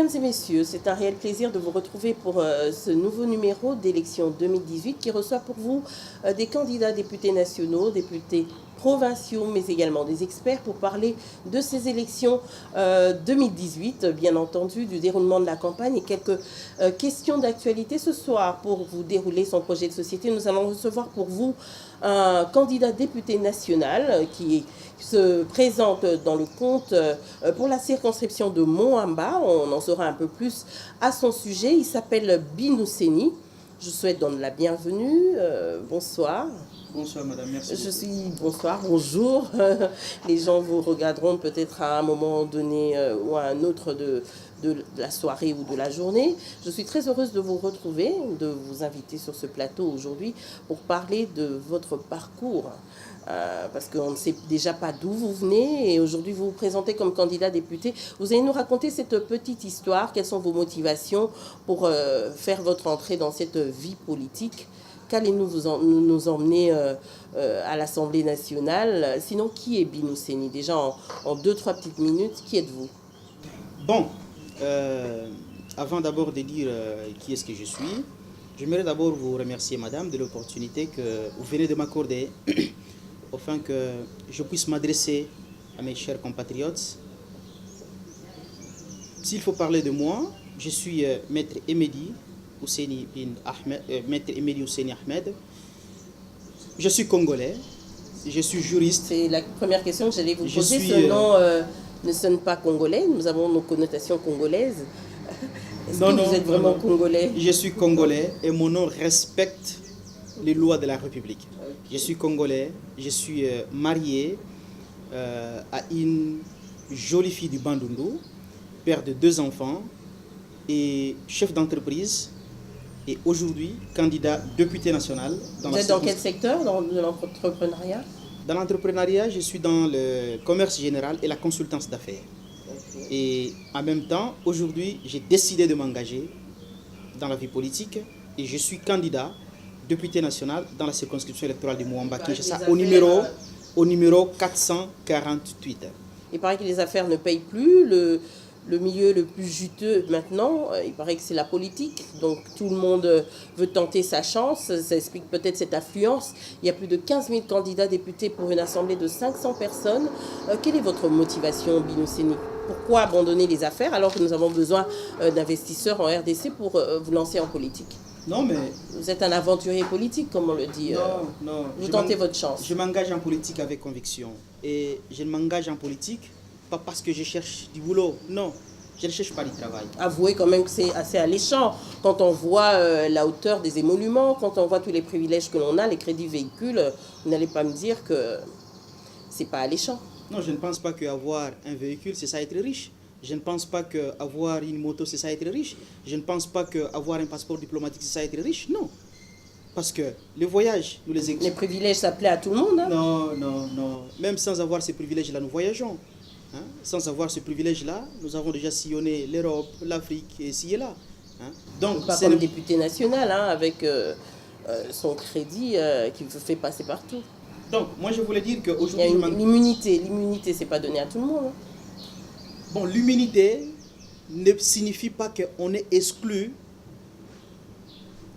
Mesdames et messieurs, c'est un réel plaisir de vous retrouver pour ce nouveau numéro d'élection 2018 qui reçoit pour vous des candidats députés nationaux, députés provinciaux, mais également des experts pour parler de ces élections 2018, bien entendu, du déroulement de la campagne et quelques questions d'actualité. Ce soir, pour vous dérouler son projet de société, nous allons recevoir pour vous un candidat député national qui se présente dans le compte pour la circonscription de Moamba. On en saura un peu plus à son sujet. Il s'appelle Binou Seni. Je souhaite donc la bienvenue. Bonsoir. Bonsoir madame, merci beaucoup. Bonsoir, bonjour. Les gens vous regarderont peut-être à un moment donné ou à un autre de la soirée ou de la journée. Je suis très heureuse de vous retrouver, de vous inviter sur ce plateau aujourd'hui pour parler de votre parcours. Parce qu'on ne sait déjà pas d'où vous venez et aujourd'hui vous vous présentez comme candidat député. Vous allez nous raconter cette petite histoire, quelles sont vos motivations pour faire votre entrée dans cette vie politique. Qu'allez-nous nous emmener à l'Assemblée nationale? Sinon, qui est Binou Seni? Déjà, en 2-3 petites minutes, qui êtes-vous? Bon, avant d'abord de dire qui est-ce que je suis, j'aimerais d'abord vous remercier madame de l'opportunité que vous venez de m'accorder afin que je puisse m'adresser à mes chers compatriotes. S'il faut parler de moi, je suis maître Emedi Ouseni Ahmed. Je suis congolais, je suis juriste. C'est la première question que j'allais vous poser. Ce nom ne sonne pas congolais, nous avons nos connotations congolaises. Est-ce que vous êtes vraiment congolais? Je suis congolais et mon nom respecte les lois de la République. Je suis congolais, je suis marié à une jolie fille du Bandundu, père de 2 enfants et chef d'entreprise. Et aujourd'hui, candidat député national. Vous êtes dans quel secteur de l'entrepreneuriat? Dans l'entrepreneuriat, je suis dans le commerce général et la consultance d'affaires. Okay. Et en même temps, aujourd'hui, j'ai décidé de m'engager dans la vie politique et je suis candidat député national dans la circonscription électorale de Moamba-Kinshasa au numéro 448. Il paraît que les affaires ne payent plus. Le milieu le plus juteux maintenant, il paraît que c'est la politique. Donc tout le monde veut tenter sa chance. Ça explique peut-être cette affluence. Il y a plus de 15 000 candidats députés pour une assemblée de 500 personnes. Quelle est votre motivation, Binou Seni? Pourquoi abandonner les affaires alors que nous avons besoin d'investisseurs en RDC pour vous lancer en politique? Non, mais... Vous êtes un aventurier politique, comme on le dit. Non. Vous tentez votre chance. Je m'engage en politique avec conviction. Et je m'engage en politique pas parce que je cherche du boulot. Non, je ne cherche pas du travail. Avouez quand même que c'est assez alléchant. Quand on voit la hauteur des émoluments, quand on voit tous les privilèges que l'on a, les crédits véhicules, vous n'allez pas me dire que c'est pas alléchant. Non, je ne pense pas qu'avoir un véhicule, c'est ça être riche. Je ne pense pas qu'avoir une moto, c'est ça être riche. Je ne pense pas qu'avoir un passeport diplomatique, c'est ça être riche. Non. Parce que les voyages, nous les... Les privilèges, ça plaît à tout le monde. Hein? Non. Même sans avoir ces privilèges-là, nous voyageons. Hein? Sans avoir ce privilège-là, nous avons déjà sillonné l'Europe, l'Afrique, et ici et là. Hein? Donc, pas comme député national, hein, avec son crédit qui vous fait passer partout. Donc, moi, je voulais dire qu'aujourd'hui... L'immunité, c'est pas donné à tout le monde. Hein? Bon, l'immunité ne signifie pas qu'on est exclu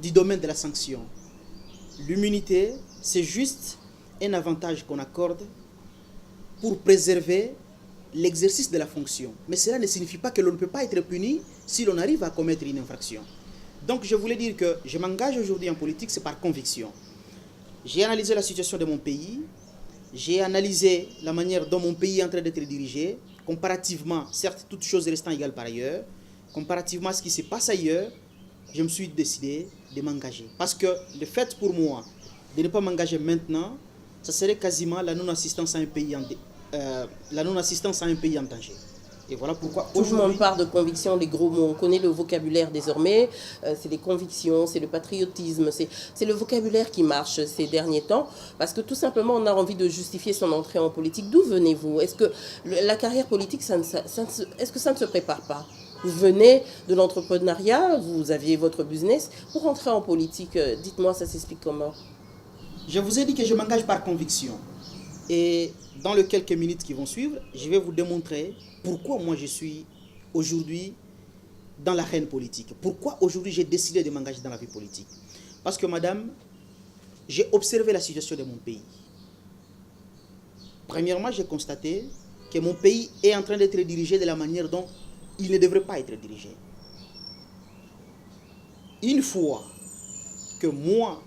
du domaine de la sanction. L'immunité, c'est juste un avantage qu'on accorde pour préserver l'exercice de la fonction. Mais cela ne signifie pas que l'on ne peut pas être puni si l'on arrive à commettre une infraction. Donc je voulais dire que je m'engage aujourd'hui en politique, c'est par conviction. J'ai analysé la situation de mon pays, j'ai analysé la manière dont mon pays est en train d'être dirigé, comparativement, certes toutes choses restant égales par ailleurs, comparativement à ce qui se passe ailleurs, je me suis décidé de m'engager. Parce que le fait pour moi de ne pas m'engager maintenant, ça serait quasiment la non-assistance à un pays en danger. Et voilà pourquoi tout le monde parle de conviction, les gros mots. On connaît le vocabulaire désormais. C'est les convictions, c'est le patriotisme. C'est le vocabulaire qui marche ces derniers temps. Parce que tout simplement, on a envie de justifier son entrée en politique. D'où venez-vous? Est-ce que la carrière politique, est-ce que ça ne se prépare pas? Vous venez de l'entrepreneuriat, vous aviez votre business. Pour entrer en politique, dites-moi, ça s'explique comment? Je vous ai dit que je m'engage par conviction. Et dans les quelques minutes qui vont suivre, je vais vous démontrer pourquoi moi je suis aujourd'hui dans l'arène politique. Pourquoi aujourd'hui j'ai décidé de m'engager dans la vie politique? Parce que, madame, j'ai observé la situation de mon pays. Premièrement, j'ai constaté que mon pays est en train d'être dirigé de la manière dont il ne devrait pas être dirigé. Une fois que moi,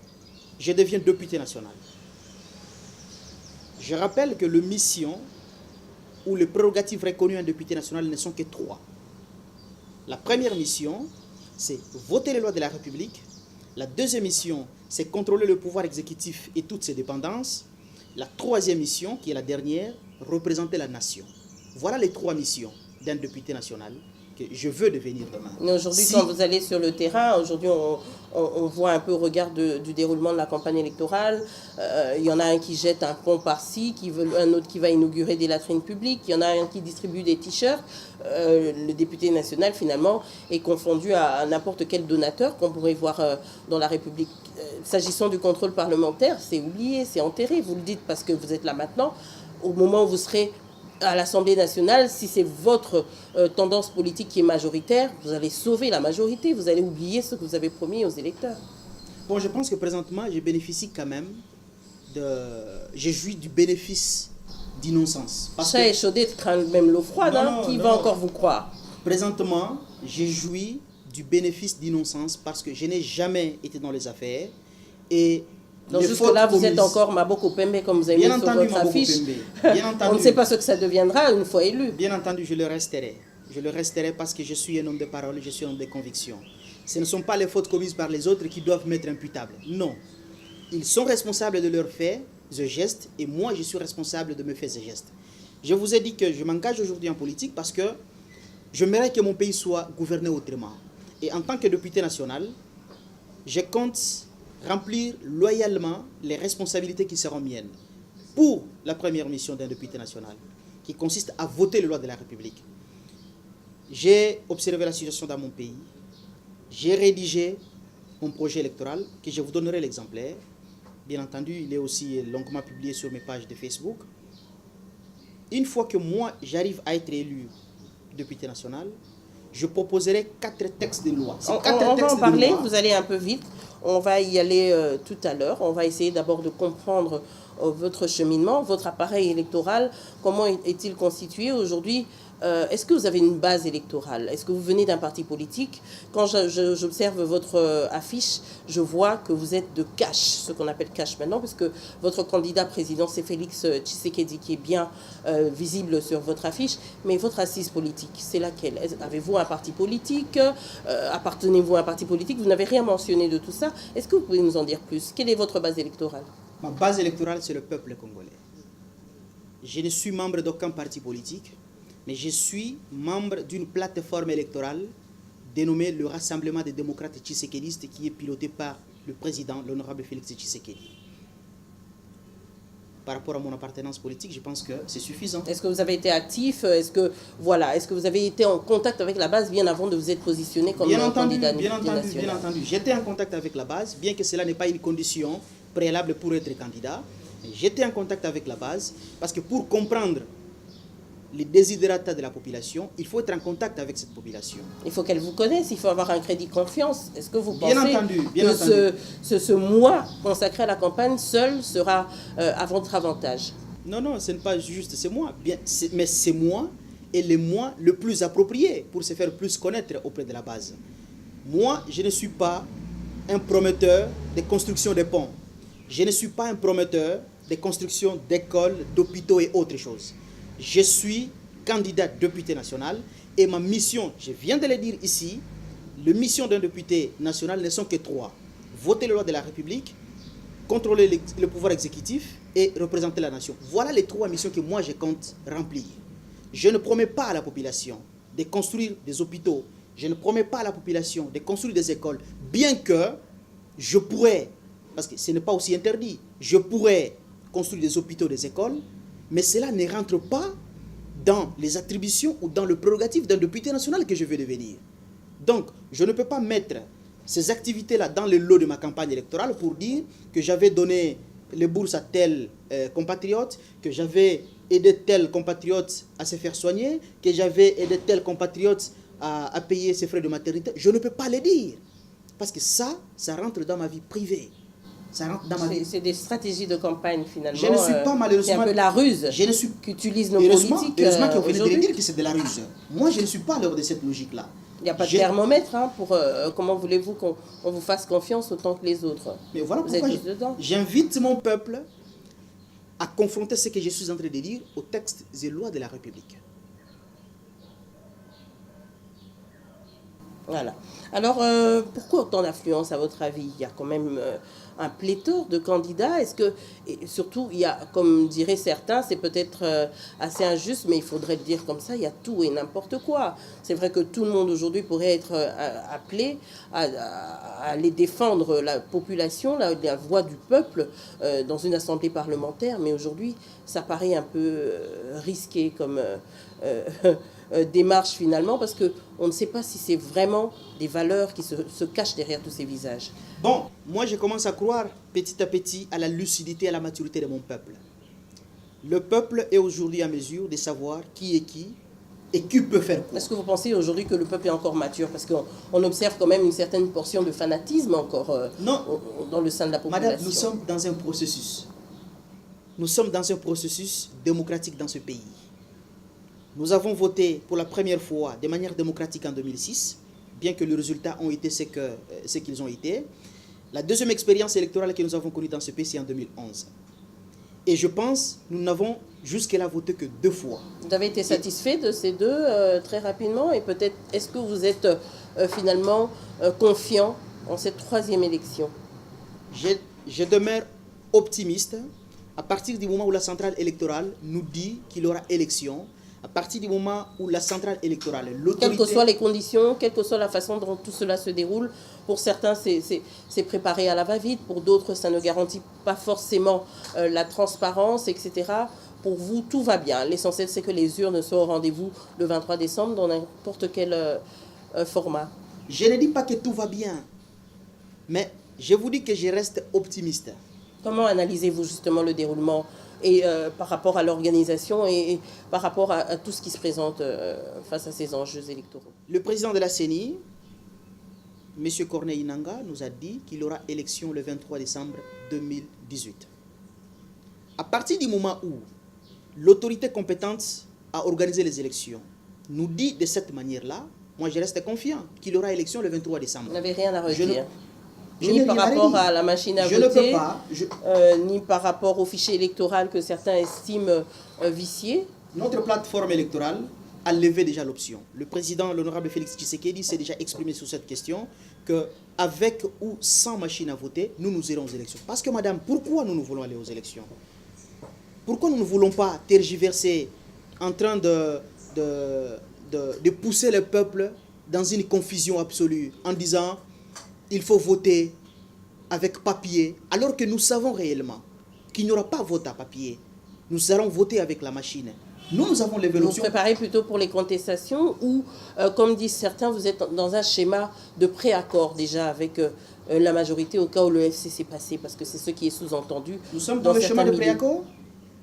je deviens député national, je rappelle que les missions ou les prérogatives reconnues à un député national ne sont que 3. La première mission, c'est voter les lois de la République. La deuxième mission, c'est contrôler le pouvoir exécutif et toutes ses dépendances. La troisième mission, qui est la dernière, représenter la nation. Voilà les 3 missions d'un député national que je veux devenir demain. Mais aujourd'hui, quand vous allez sur le terrain, aujourd'hui, on voit un peu au regard du déroulement de la campagne électorale. Il y en a un qui jette un pont par-ci, un autre qui va inaugurer des latrines publiques, il y en a un qui distribue des t-shirts. Le député national, finalement, est confondu à n'importe quel donateur qu'on pourrait voir dans la République. S'agissant du contrôle parlementaire, c'est oublié, c'est enterré. Vous le dites parce que vous êtes là maintenant. Au moment où vous serez à l'Assemblée nationale, si c'est votre tendance politique qui est majoritaire, vous allez sauver la majorité, vous allez oublier ce que vous avez promis aux électeurs. Bon, je pense que présentement, je bénéficie quand même je jouis du bénéfice d'innocence. Ça échaudé craint même l'eau froide, qui va encore vous croire? Présentement, je jouis du bénéfice d'innocence parce que je n'ai jamais été dans les affaires et donc jusque-là, vous êtes encore Maboko Pembe, comme vous avez mis sur votre affiche. On ne sait pas ce que ça deviendra une fois élu. Bien entendu, je le resterai. Je le resterai parce que je suis un homme de parole, je suis un homme de conviction. Ce ne sont pas les fautes commises par les autres qui doivent m'être imputables. Non. Ils sont responsables de leurs faits et gestes, et moi, je suis responsable de mes faits et gestes. Je vous ai dit que je m'engage aujourd'hui en politique parce que j'aimerais que mon pays soit gouverné autrement. Et en tant que député national, je compte remplir loyalement les responsabilités qui seront miennes pour la première mission d'un député national, qui consiste à voter les lois de la République. J'ai observé la situation dans mon pays, j'ai rédigé mon projet électoral, que je vous donnerai l'exemplaire. Bien entendu, il est aussi longuement publié sur mes pages de Facebook. Une fois que moi, j'arrive à être élu député national, je proposerai 4 textes de loi. On va en parler, vous allez un peu vite. On va y aller tout à l'heure. On va essayer d'abord de comprendre votre cheminement, votre appareil électoral. Comment est-il constitué aujourd'hui? Est-ce que vous avez une base électorale? Est-ce que vous venez d'un parti politique? Quand j'observe votre affiche, je vois que vous êtes de cash, ce qu'on appelle cash maintenant, parce que votre candidat président, c'est Félix Tshisekedi, qui est bien visible sur votre affiche. Mais votre assise politique, c'est laquelle? Avez-vous un parti politique? Appartenez-vous à un parti politique? Vous n'avez rien mentionné de tout ça. Est-ce que vous pouvez nous en dire plus? Quelle est votre base électorale? Ma base électorale, c'est le peuple congolais. Je ne suis membre d'aucun parti politique, mais je suis membre d'une plateforme électorale dénommée le Rassemblement des démocrates tshisekédistes, qui est piloté par le président, l'honorable Félix Tshisekedi. Par rapport à mon appartenance politique, je pense que c'est suffisant. Est-ce que vous avez été actif? Est-ce que vous avez été en contact avec la base bien avant de vous être positionné comme candidat national? Bien entendu. J'étais en contact avec la base, bien que cela n'est pas une condition préalable pour être candidat. J'étais en contact avec la base parce que pour comprendre les desiderata de la population, il faut être en contact avec cette population. Il faut qu'elle vous connaisse, il faut avoir un crédit confiance. Est-ce que vous pensez que ce mois consacré à la campagne seul sera à votre avantage? Non, ce n'est pas juste ce mois, mais c'est moi et le mois le plus approprié pour se faire plus connaître auprès de la base. Moi, je ne suis pas un prometteur de construction de ponts. Je ne suis pas un prometteur de construction d'écoles, d'hôpitaux et autres choses. Je suis candidat député national et ma mission, je viens de le dire ici, les missions d'un député national ne sont que 3. Voter les lois de la République, contrôler le pouvoir exécutif et représenter la nation. Voilà les 3 missions que moi je compte remplir. Je ne promets pas à la population de construire des hôpitaux, je ne promets pas à la population de construire des écoles, bien que je pourrais, parce que ce n'est pas aussi interdit, je pourrais construire des hôpitaux, des écoles, mais cela ne rentre pas dans les attributions ou dans le prérogatif d'un député national que je veux devenir. Donc, je ne peux pas mettre ces activités-là dans le lot de ma campagne électorale pour dire que j'avais donné les bourses à tel compatriote, que j'avais aidé tel compatriote à se faire soigner, que j'avais aidé tel compatriote à payer ses frais de maternité, je ne peux pas le dire. Parce que ça rentre dans ma vie privée. Ça rentre dans ma vie. C'est des stratégies de campagne finalement. Je ne suis pas malheureusement... C'est un peu la ruse qu'utilisent nos politiques heureusement qu'ils ont venu de aujourd'hui. dire que c'est de la ruse. Moi, je ne suis pas à l'heure de cette logique-là. Il n'y a pas de thermomètre hein, pour... comment voulez-vous qu'on vous fasse confiance autant que les autres? Mais voilà vous pourquoi êtes tous dedans. J'invite mon peuple à confronter ce que je suis en train de dire aux textes et lois de la République. Voilà. Alors, pourquoi autant d'affluence à votre avis? Il y a quand même un pléthore de candidats. Est-ce que, et surtout, il y a, comme diraient certains, c'est peut-être assez injuste, mais il faudrait le dire comme ça, il y a tout et n'importe quoi. C'est vrai que tout le monde aujourd'hui pourrait être appelé à aller défendre la population, la voix du peuple dans une assemblée parlementaire, mais aujourd'hui, ça paraît un peu risqué comme... démarche finalement, parce qu'on ne sait pas si c'est vraiment des valeurs qui se cachent derrière tous ces visages. Bon, moi je commence à croire petit à petit à la lucidité, à la maturité de mon peuple. Le peuple est aujourd'hui en mesure de savoir qui est qui et qui peut faire quoi. Est-ce que vous pensez aujourd'hui que le peuple est encore mature? Parce qu'on observe quand même une certaine portion de fanatisme encore dans le sein de la population. Madame, nous sommes dans un processus. Nous sommes dans un processus démocratique dans ce pays. Nous avons voté pour la première fois de manière démocratique en 2006, bien que les résultats ont été ce qu'ils ont été. La deuxième expérience électorale que nous avons connue dans ce pays, c'est en 2011. Et je pense que nous n'avons jusque-là voté que 2 fois. Vous avez été satisfait de ces deux très rapidement, et peut-être est-ce que vous êtes finalement confiant en cette 3e élection? Je demeure optimiste à partir du moment où la centrale électorale nous dit qu'il y aura élection. À partir du moment où la centrale électorale, l'autorité... Quelles que soient les conditions, quelle que soit la façon dont tout cela se déroule, pour certains, c'est préparé à la va-vite, pour d'autres, ça ne garantit pas forcément la transparence, etc. Pour vous, tout va bien. L'essentiel, c'est que les urnes soient au rendez-vous le 23 décembre dans n'importe quel format. Je ne dis pas que tout va bien, mais je vous dis que je reste optimiste. Comment analysez-vous justement le déroulement et par rapport à l'organisation et par rapport à tout ce qui se présente face à ces enjeux électoraux? Le président de la CENI, M. Corneille Nangaa, nous a dit qu'il y aura élection le 23 décembre 2018. À partir du moment où l'autorité compétente à organiser les élections nous dit de cette manière-là, moi je reste confiant qu'il y aura élection le 23 décembre. Vous n'avez rien à redire? Je ni n'ai par rien à rapport dire. à la machine à Je voter, ne peux pas. ni par rapport au fichier électoral que certains estiment vicié. Notre plateforme électorale a levé déjà l'option. Le président, l'honorable Félix Tshisekedi, s'est déjà exprimé sur cette question, qu'avec ou sans machine à voter, nous irons aux élections. Parce que madame, pourquoi nous voulons aller aux élections? Pourquoi nous ne voulons pas tergiverser en train de pousser le peuple dans une confusion absolue en disant il faut voter avec papier, alors que nous savons réellement qu'il n'y aura pas vote à papier. Nous allons voter avec la machine. Nous avons levé l'option. Vous préparez plutôt pour les contestations ou, comme disent certains, vous êtes dans un schéma de préaccord déjà avec la majorité au cas où le FCC passé, parce que c'est ce qui est sous-entendu. Nous sommes dans le schéma de préaccord.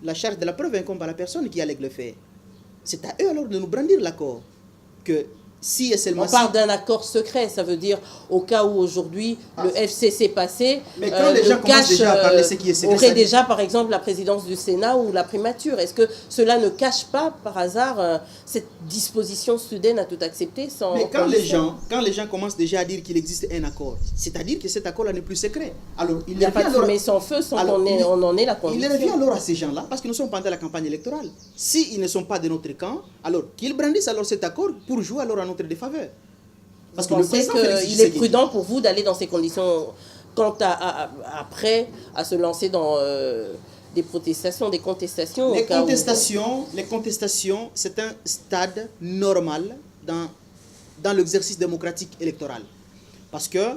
La charge de la preuve incombe à la personne qui allègue le fait. C'est à eux alors de nous brandir l'accord. Que si et seulement on parle d'un accord secret, ça veut dire au cas où aujourd'hui le FCC passé, mais quand les gens commencent déjà à parler ce qui est secret, aurait déjà par exemple la présidence du Sénat ou la primature. Est-ce que cela ne cache pas par hasard cette disposition soudaine à tout accepter sans... Mais quand les gens commencent déjà à dire qu'il existe un accord, c'est-à-dire que cet accord-là n'est plus secret. Alors, il n'y a pas de fumée sans feu sans qu'on en ait la conviction. Il revient alors à ces gens-là, parce que nous sommes pendant la campagne électorale. S'ils ne sont pas de notre camp, alors qu'ils brandissent alors cet accord pour jouer alors à notre défaveur. Parce que vous pensez qu'il est prudent pour vous d'aller dans ces conditions quant après à se lancer dans des protestations, des contestations? Les contestations, c'est un stade normal dans l'exercice démocratique électoral. Parce que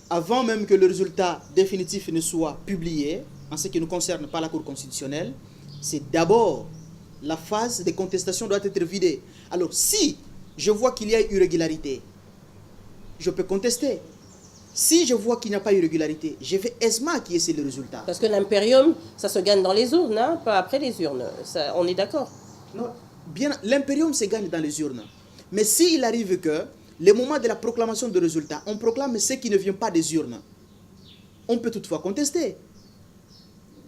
avant même que le résultat définitif ne soit publié, en ce qui nous concerne par la Cour constitutionnelle, c'est d'abord la phase de contestation doit être vidée. Alors si je vois qu'il y a irrégularité, je peux contester. Si je vois qu'il n'y a pas irrégularité, je vais aisément acquiescer le résultat. Parce que l'impérium, ça se gagne dans les urnes, hein, pas après les urnes. Ça, on est d'accord? Non, bien, l'impérium se gagne dans les urnes. Mais s'il arrive que, le moment de la proclamation de résultats, on proclame ce qui ne vient pas des urnes, on peut toutefois contester.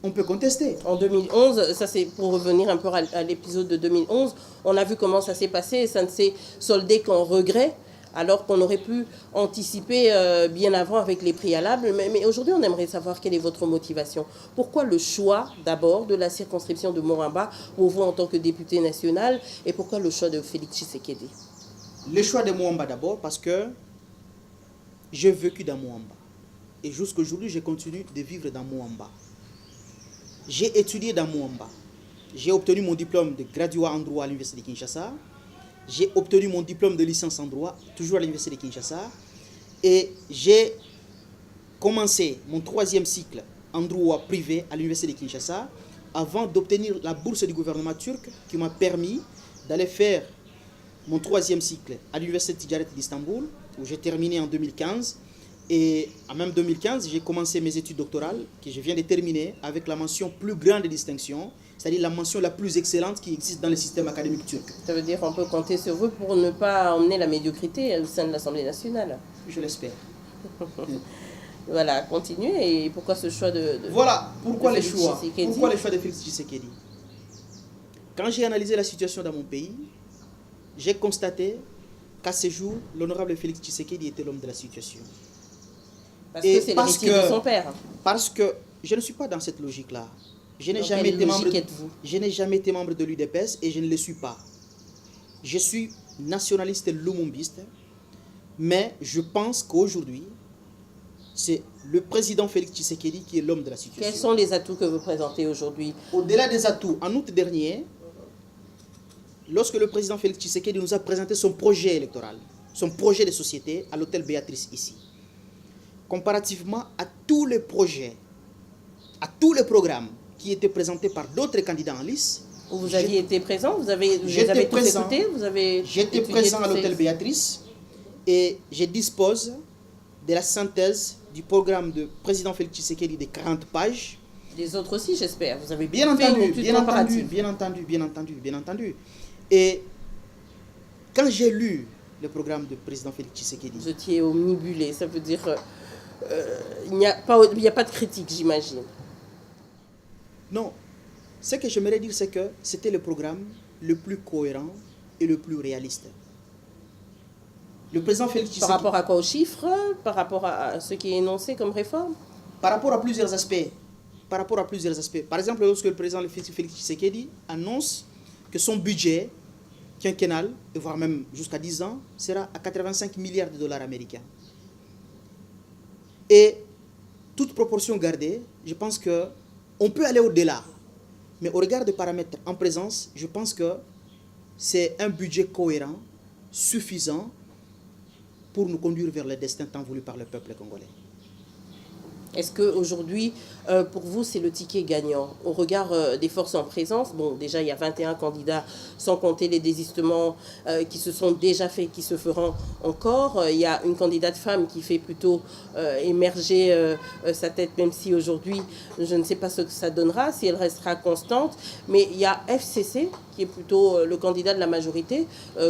On peut contester. En 2011, ça c'est pour revenir un peu à l'épisode de 2011, on a vu comment ça s'est passé et ça ne s'est soldé qu'en regret, alors qu'on aurait pu anticiper bien avant avec les préalables. Mais aujourd'hui, on aimerait savoir quelle est votre motivation. Pourquoi le choix d'abord de la circonscription de Morambat pour vous en tant que député national et pourquoi le choix de Félix Tshisekedi? Le choix de Moamba d'abord parce que j'ai vécu dans Moamba. Et jusqu'à aujourd'hui, je continue de vivre dans Moamba. J'ai étudié dans Moamba. J'ai obtenu mon diplôme de graduat en droit à l'Université de Kinshasa. J'ai obtenu mon diplôme de licence en droit, toujours à l'Université de Kinshasa. Et j'ai commencé mon 3e cycle en droit privé à l'Université de Kinshasa avant d'obtenir la bourse du gouvernement turc qui m'a permis d'aller faire mon 3e cycle à l'Université de Tijaret d'Istanbul, où j'ai terminé en 2015. Et en même 2015, j'ai commencé mes études doctorales, que je viens de terminer, avec la mention plus grande de distinction, c'est-à-dire la mention la plus excellente qui existe dans le système académique turc. Ça veut dire qu'on peut compter sur vous pour ne pas emmener la médiocrité au sein de l'Assemblée nationale. Je l'espère. Voilà, continuez. Et pourquoi ce choix de voilà, pourquoi de les Félix choix Tshisekedi? Pourquoi les choix de Félix Tshisekedi? Quand j'ai analysé la situation dans mon pays, j'ai constaté qu'à ce jour, l'honorable Félix Tshisekedi était l'homme de la situation. Parce que c'est l'héritier de son père. Parce que je ne suis pas dans cette logique-là. Je n'ai jamais été membre de l'UDPS et je ne le suis pas. Je suis nationaliste lumumbiste, mais je pense qu'aujourd'hui, c'est le président Félix Tshisekedi qui est l'homme de la situation. Quels sont les atouts que vous présentez aujourd'hui? Au-delà des atouts, en août dernier, lorsque le président Félix Tshisekedi nous a présenté son projet électoral, son projet de société à l'hôtel Béatrice ici, comparativement à tous les projets, à tous les programmes qui étaient présentés par d'autres candidats en lice. Vous aviez été présent? Vous avez tous écouté? J'étais présent à l'hôtel Béatrice et je dispose de la synthèse du programme du président Félix Tshisekedi de 40 pages. Les autres aussi, j'espère. Vous avez bien entendu. Et quand j'ai lu le programme du président Félix Tshisekedi... Vous étiez omnibulé, ça veut dire... il n'y a pas de critique, j'imagine. Non. Ce que j'aimerais dire, c'est que c'était le programme le plus cohérent et le plus réaliste. Le président Félix Tshisekedi... Par rapport à quoi? Aux chiffres? Par rapport à ce qui est énoncé comme réforme? Par rapport à plusieurs aspects. Par exemple, lorsque le président Félix Tshisekedi annonce que son budget quinquennal, voire même jusqu'à 10 ans, sera à 85 milliards de dollars américains. Et toute proportion gardée, je pense qu'on peut aller au-delà. Mais au regard des paramètres en présence, je pense que c'est un budget cohérent, suffisant pour nous conduire vers le destin tant voulu par le peuple congolais. Est-ce qu'aujourd'hui, pour vous, c'est le ticket gagnant? Au regard des forces en présence, bon, déjà, il y a 21 candidats, sans compter les désistements qui se sont déjà faits, qui se feront encore. Il y a une candidate femme qui fait plutôt émerger sa tête, même si aujourd'hui, je ne sais pas ce que ça donnera, si elle restera constante. Mais il y a FCC, qui est plutôt le candidat de la majorité,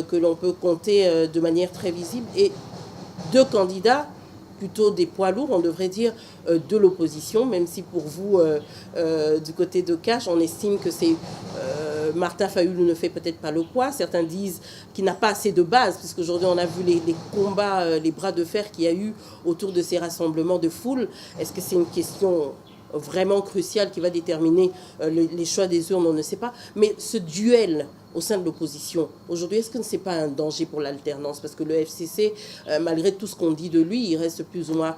que l'on peut compter de manière très visible, et 2 candidats plutôt des poids lourds, on devrait dire, de l'opposition, même si pour vous, du côté de Cache, on estime que c'est Martin Fayulu ne fait peut-être pas le poids. Certains disent qu'il n'a pas assez de base, puisqu'aujourd'hui on a vu les combats, les bras de fer qu'il y a eu autour de ces rassemblements de foule. Est-ce que c'est une question vraiment cruciale qui va déterminer les choix des urnes? On ne sait pas. Mais ce duel au sein de l'opposition, aujourd'hui, est-ce que ce n'est pas un danger pour l'alternance? Parce que le FCC, malgré tout ce qu'on dit de lui, il reste plus ou moins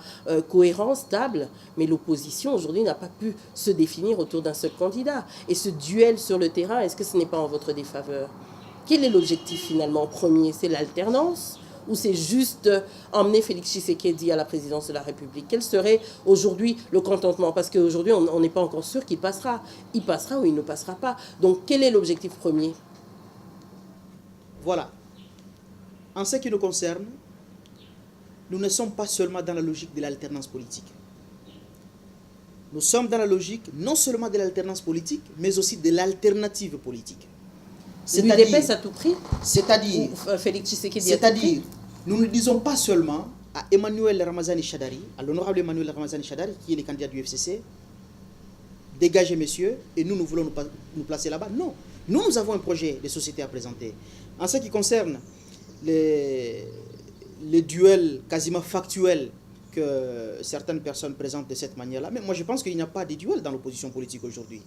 cohérent, stable, mais l'opposition, aujourd'hui, n'a pas pu se définir autour d'un seul candidat. Et ce duel sur le terrain, est-ce que ce n'est pas en votre défaveur? Quel est l'objectif finalement premier? C'est l'alternance? Ou c'est juste emmener Félix Tshisekedi à la présidence de la République? Quel serait aujourd'hui le contentement? Parce qu'aujourd'hui, on n'est pas encore sûr qu'il passera. Il passera ou il ne passera pas. Donc, quel est l'objectif premier? Voilà. En ce qui nous concerne, nous ne sommes pas seulement dans la logique de l'alternance politique. Nous sommes dans la logique non seulement de l'alternance politique, mais aussi de l'alternative politique. L'UDPS à tout prix? C'est-à-dire, Félix Tshisekedi à tout prix? nous ne disons pas seulement à Emmanuel Ramazani Chadari, à l'honorable Emmanuel Ramazani Chadari, qui est le candidat du FCC, dégagez messieurs, et nous voulons nous placer là-bas. Non, nous avons un projet de société à présenter. En ce qui concerne les duels quasiment factuels que certaines personnes présentent de cette manière-là, mais moi je pense qu'il n'y a pas de duel dans l'opposition politique aujourd'hui.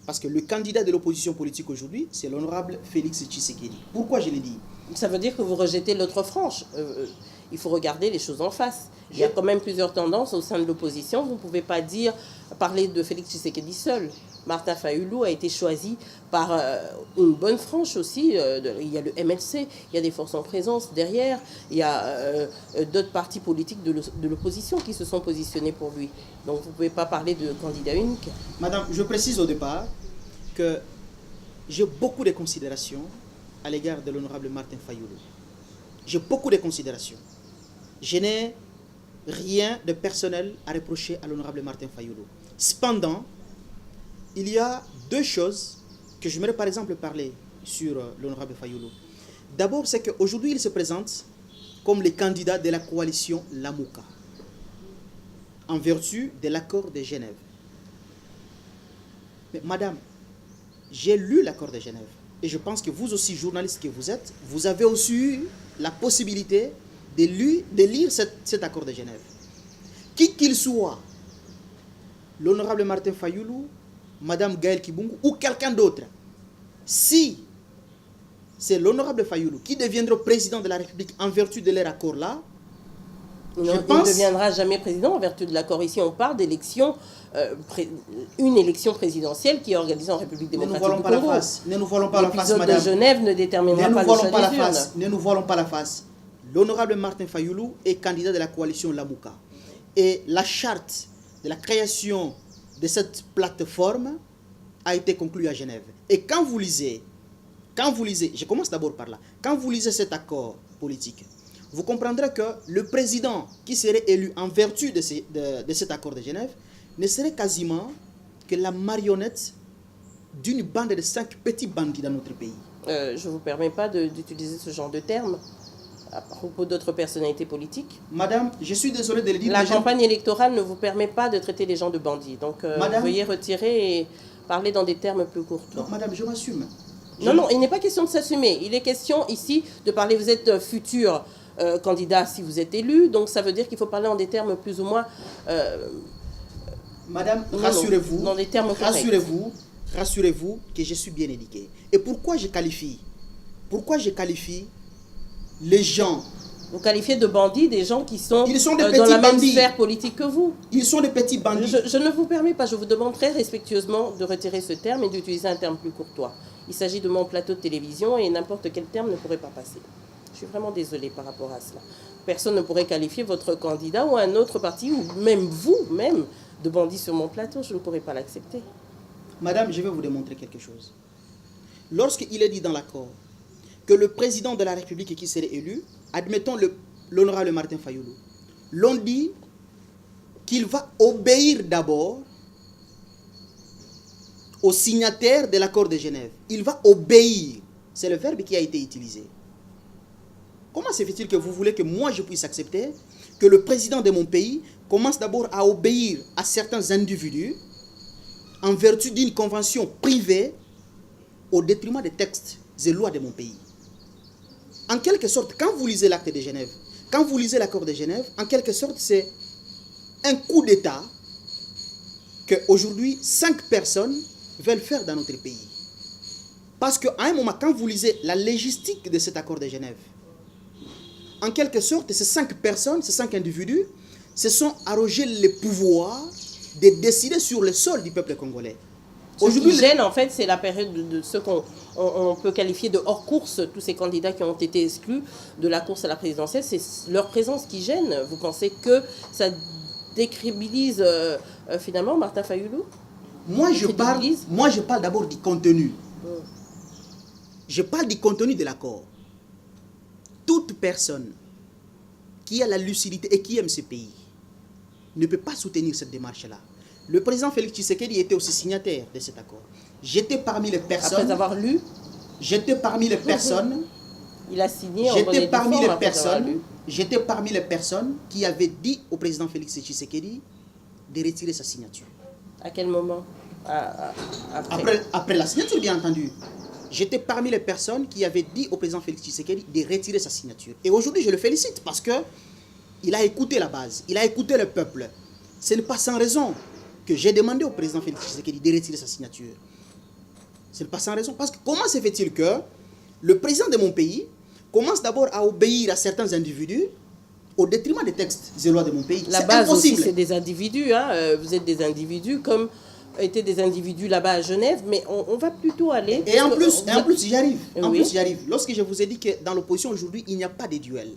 Parce que le candidat de l'opposition politique aujourd'hui, c'est l'honorable Félix Tshisekedi. Pourquoi je l'ai dit? Ça veut dire que vous rejetez l'autre frange. Il faut regarder les choses en face. Il y a quand même plusieurs tendances au sein de l'opposition. Vous ne pouvez pas parler de Félix Tshisekedi seul. Martin Fayulu a été choisi par une bonne frange aussi. Il y a le MLC, il y a des forces en présence derrière. Il y a d'autres partis politiques de l'opposition qui se sont positionnés pour lui. Donc vous ne pouvez pas parler de candidat unique. Madame, je précise au départ que j'ai beaucoup de considérations à l'égard de l'honorable Martin Fayulu. J'ai beaucoup de considérations. Je n'ai rien de personnel à reprocher à l'honorable Martin Fayulu. Cependant, il y a deux choses que j'aimerais par exemple parler sur l'honorable Fayulu. D'abord, c'est qu'aujourd'hui, il se présente comme le candidat de la coalition Lamouka, en vertu de l'accord de Genève. Mais madame, j'ai lu l'accord de Genève. Et je pense que vous aussi, journaliste que vous êtes, vous avez aussi eu la possibilité de lire cet accord de Genève. Qui qu'il soit, l'honorable Martin Fayulu, madame Gaël Kibungu ou quelqu'un d'autre, si c'est l'honorable Fayulu qui deviendra président de la République en vertu de leur accord-là, il ne deviendra jamais président en vertu de l'accord. Ici, on parle d'élection, une élection présidentielle qui est organisée en République démocratique du Congo. Ne nous voilons pas la face, madame. L'épisode de Genève ne déterminera pas le choix des urnes. Ne nous voilons pas la face. L'honorable Martin Fayulu est candidat de la coalition Lamouka. Et la charte de la création de cette plateforme a été conclue à Genève. Et quand vous lisez, je commence d'abord par là, quand vous lisez cet accord politique, vous comprendrez que le président qui serait élu en vertu de cet accord de Genève ne serait quasiment que la marionnette d'une bande de 5 petits bandits dans notre pays. Je ne vous permets pas d'utiliser ce genre de termes à propos d'autres personnalités politiques. Madame, je suis désolé de le dire. La campagne électorale ne vous permet pas de traiter les gens de bandits. Donc, veuillez retirer et parler dans des termes plus courts. Non, madame, je m'assume. Non, il n'est pas question de s'assumer. Il est question ici de parler, vous êtes futur candidat si vous êtes élu, donc ça veut dire qu'il faut parler en des termes plus ou moins... Madame, rassurez-vous, dans des termes rassurez-vous que je suis bien éduqué. Et pourquoi je qualifie les gens... Vous qualifiez de bandits des gens qui sont, dans la même sphère politique que vous. Ils sont des petits bandits. Je ne vous permets pas, je vous demande très respectueusement de retirer ce terme et d'utiliser un terme plus courtois. Il s'agit de mon plateau de télévision et n'importe quel terme ne pourrait pas passer. Je suis vraiment désolée par rapport à cela. Personne ne pourrait qualifier votre candidat ou un autre parti, ou même vous-même, de bandit sur mon plateau. Je ne pourrais pas l'accepter. Madame, je vais vous démontrer quelque chose. Lorsqu'il est dit dans l'accord que le président de la République qui serait élu, admettons l'honorable Martin Fayulu, l'on dit qu'il va obéir d'abord au signataire de l'accord de Genève. Il va obéir. C'est le verbe qui a été utilisé. Comment se fait-il que vous voulez que moi je puisse accepter que le président de mon pays commence d'abord à obéir à certains individus en vertu d'une convention privée au détriment des textes et lois de mon pays? En quelque sorte, quand vous lisez l'acte de Genève, quand vous lisez l'accord de Genève, en quelque sorte, c'est un coup d'État qu'aujourd'hui 5 personnes veulent faire dans notre pays. Parce qu'à un moment, quand vous lisez la légistique de cet accord de Genève, en quelque sorte, ces 5 personnes, ces 5 individus, se sont arrogés le pouvoir de décider sur le sol du peuple congolais. Ce qui gêne, en fait, c'est la période de ce qu'on peut qualifier de hors-course, tous ces candidats qui ont été exclus de la course à la présidentielle. C'est leur présence qui gêne. Vous pensez que ça décrédibilise finalement Martin Fayulu? Moi, je parle d'abord du contenu. Je parle du contenu de l'accord. Toute personne qui a la lucidité et qui aime ce pays ne peut pas soutenir cette démarche-là. Le président Félix Tshisekedi était aussi signataire de cet accord. J'étais parmi les personnes... Après avoir lu j'étais parmi les personnes... Il a signé en bonne et due forme après avoir lu. J'étais parmi les personnes qui avaient dit au président Félix Tshisekedi de retirer sa signature. À quel moment? Après la signature, bien entendu. J'étais parmi les personnes qui avaient dit au président Félix Tshisekedi de retirer sa signature. Et aujourd'hui, je le félicite parce que il a écouté la base, il a écouté le peuple. Ce n'est pas sans raison que j'ai demandé au président Félix Tshisekedi de retirer sa signature. Ce n'est pas sans raison. Parce que comment se fait-il que le président de mon pays commence d'abord à obéir à certains individus au détriment des textes et lois de mon pays? La base aussi, c'est des individus. Hein. Vous êtes des individus comme étaient des individus là-bas à Genève, mais on va plutôt aller... Et en plus, j'y arrive. En Oui. plus, j'y arrive. Lorsque je vous ai dit que dans l'opposition aujourd'hui, il n'y a pas de duel.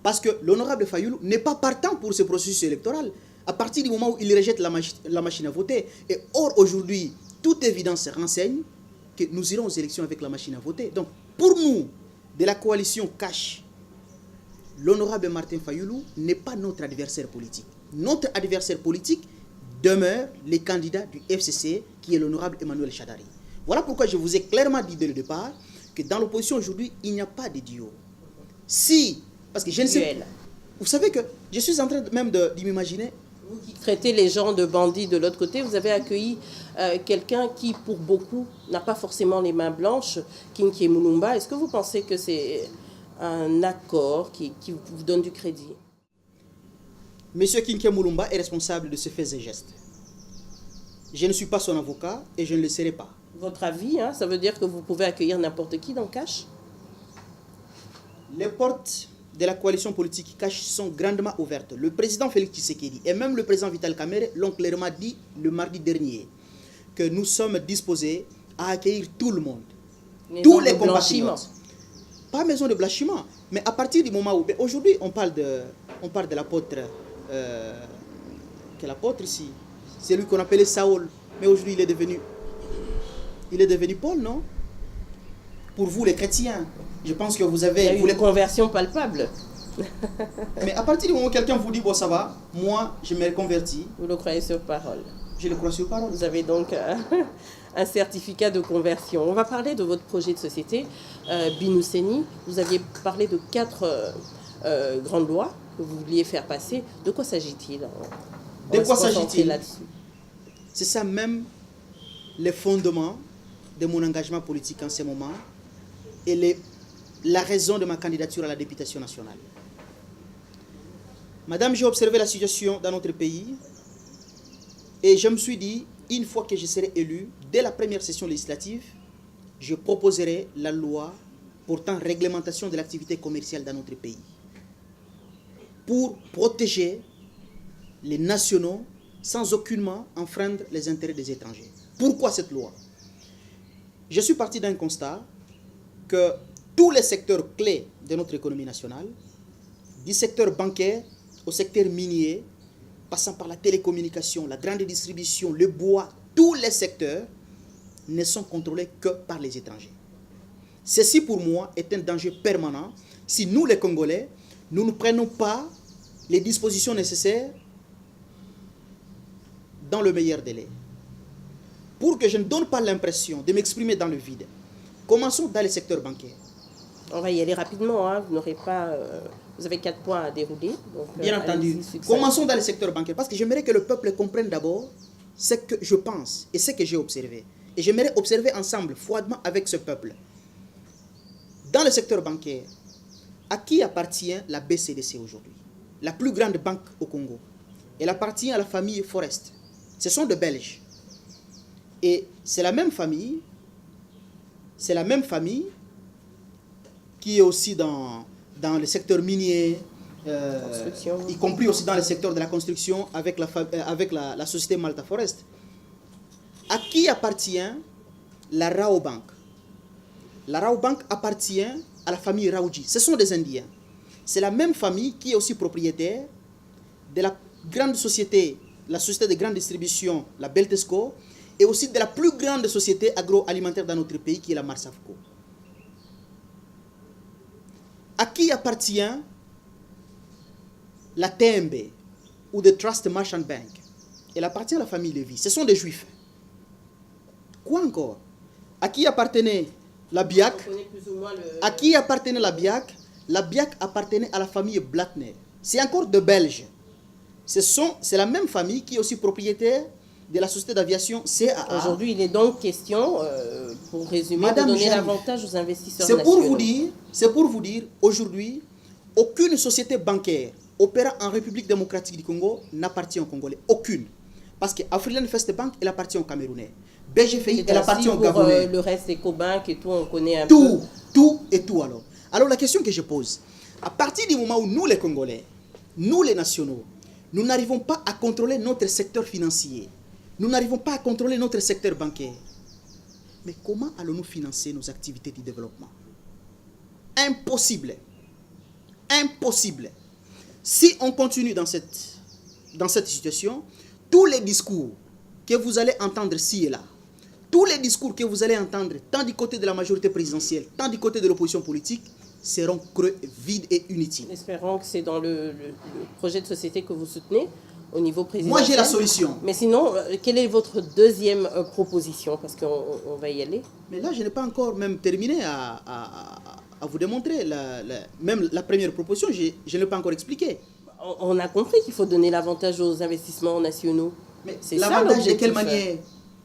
Parce que l'honorable Fayulu n'est pas partant pour ce processus électoral à partir du moment où il rejette la machine à voter. Et or, aujourd'hui, toute évidence renseigne que nous irons aux élections avec la machine à voter. Donc, pour nous, de la coalition Cash, l'honorable Martin Fayulu n'est pas notre adversaire politique. Notre adversaire politique demeure les candidats du FCC, qui est l'honorable Emmanuel Chadari. Voilà pourquoi je vous ai clairement dit dès le départ que dans l'opposition aujourd'hui, il n'y a pas de duo. Si, parce que je ne sais pas, vous savez que je suis en train même de m'imaginer. Vous qui traitez les gens de bandits de l'autre côté, vous avez accueilli quelqu'un qui, pour beaucoup, n'a pas forcément les mains blanches, Kinké Mulumba. Est-ce que vous pensez que c'est un accord qui vous donne du crédit? Monsieur Kinké Mulumba est responsable de ce faits et gestes. Je ne suis pas son avocat et je ne le serai pas. Votre avis, hein, ça veut dire que vous pouvez accueillir n'importe qui dans Cash? Les portes de la coalition politique Cash sont grandement ouvertes. Le président Félix Tshisekedi et même le président Vital Kamerhe l'ont clairement dit le mardi dernier que nous sommes disposés à accueillir tout le monde. Tous les compatriotes. Pas maison de blanchiment, mais à partir du moment où... Aujourd'hui, on parle de l'apôtre... quel apôtre ici? C'est lui qu'on appelait Saül. Mais aujourd'hui, il est devenu Paul, non? Pour vous, les chrétiens, je pense que vous avez... Il y a eu une conversion palpable. Mais à partir du moment où quelqu'un vous dit, bon, ça va, moi, je me convertis. Vous le croyez sur parole? Je le crois sur parole. Vous avez donc un certificat de conversion. On va parler de votre projet de société, Binuseni. Vous aviez parlé de 4 grandes lois que vous vouliez faire passer. De quoi s'agit-il? De quoi s'agit-il? C'est ça même les fondements de mon engagement politique en ce moment et la raison de ma candidature à la députation nationale. Madame, j'ai observé la situation dans notre pays et je me suis dit, une fois que je serai élu, dès la première session législative, je proposerai la loi portant réglementation de l'activité commerciale dans notre pays pour protéger les nationaux sans aucunement enfreindre les intérêts des étrangers. Pourquoi cette loi? Je suis parti d'un constat que tous les secteurs clés de notre économie nationale, du secteur bancaire au secteur minier, passant par la télécommunication, la grande distribution, le bois, tous les secteurs ne sont contrôlés que par les étrangers. Ceci pour moi est un danger permanent si nous les Congolais, nous ne prenons pas les dispositions nécessaires dans le meilleur délai. Pour que je ne donne pas l'impression de m'exprimer dans le vide, commençons dans le secteur bancaire. On va y aller rapidement, hein. Vous n'aurez pas... vous avez 4 points à dérouler. Donc, bien entendu. Commençons dans le secteur bancaire, parce que j'aimerais que le peuple comprenne d'abord ce que je pense et ce que j'ai observé. Et j'aimerais observer ensemble, froidement avec ce peuple. Dans le secteur bancaire, à qui appartient la BCDC aujourd'hui? La plus grande banque au Congo. Elle appartient à la famille Forest. Ce sont des Belges. Et c'est la même famille qui est aussi dans le secteur minier, y compris aussi dans le secteur de la construction avec la société Malta Forest. À qui appartient la Rao Bank? La Rao Bank appartient à la famille Raoudji. Ce sont des Indiens. C'est la même famille qui est aussi propriétaire de la grande société, la société de grande distribution, la Beltesco, et aussi de la plus grande société agroalimentaire dans notre pays, qui est la Marsavco. À qui appartient la TMB, ou The Trust Merchant Bank? Elle appartient à la famille Lévy. Ce sont des Juifs. Quoi encore? À qui appartenait la BIAC. On connaît plus ou moins À qui appartenait la BIAC? La BIAC appartenait à la famille Blattner. C'est encore de Belges. C'est la même famille qui est aussi propriétaire de la société d'aviation CAA. Aujourd'hui, il est donc question, pour résumer, Madame de donner Jeanne, l'avantage aux investisseurs c'est nationaux. pour vous dire, aujourd'hui, aucune société bancaire opérant en République démocratique du Congo n'appartient aux Congolais. Aucune. Parce que Afriland First Bank, elle appartient aux Camerounais. BGFI, elle appartient aux Gabonais. Le reste, Ecobank et tout, on connaît un peu. Tout alors. Alors la question que je pose, à partir du moment où nous les Congolais, nous les nationaux, nous n'arrivons pas à contrôler notre secteur financier, nous n'arrivons pas à contrôler notre secteur bancaire, mais comment allons-nous financer nos activités de développement? Impossible. Impossible. Si on continue dans cette situation, tous les discours que vous allez entendre ci et là, tous les discours que vous allez entendre, tant du côté de la majorité présidentielle, tant du côté de l'opposition politique, seront creux, vides et inutiles. Espérons que c'est dans le projet de société que vous soutenez au niveau présidentiel. Moi, j'ai la solution. Mais sinon, quelle est votre deuxième proposition? Parce qu'on va y aller. Mais là, je n'ai pas encore même terminé à vous démontrer. Même la première proposition, je ne l'ai pas encore expliqué. On a compris qu'il faut donner l'avantage aux investissements nationaux. Mais l'avantage de quelle manière?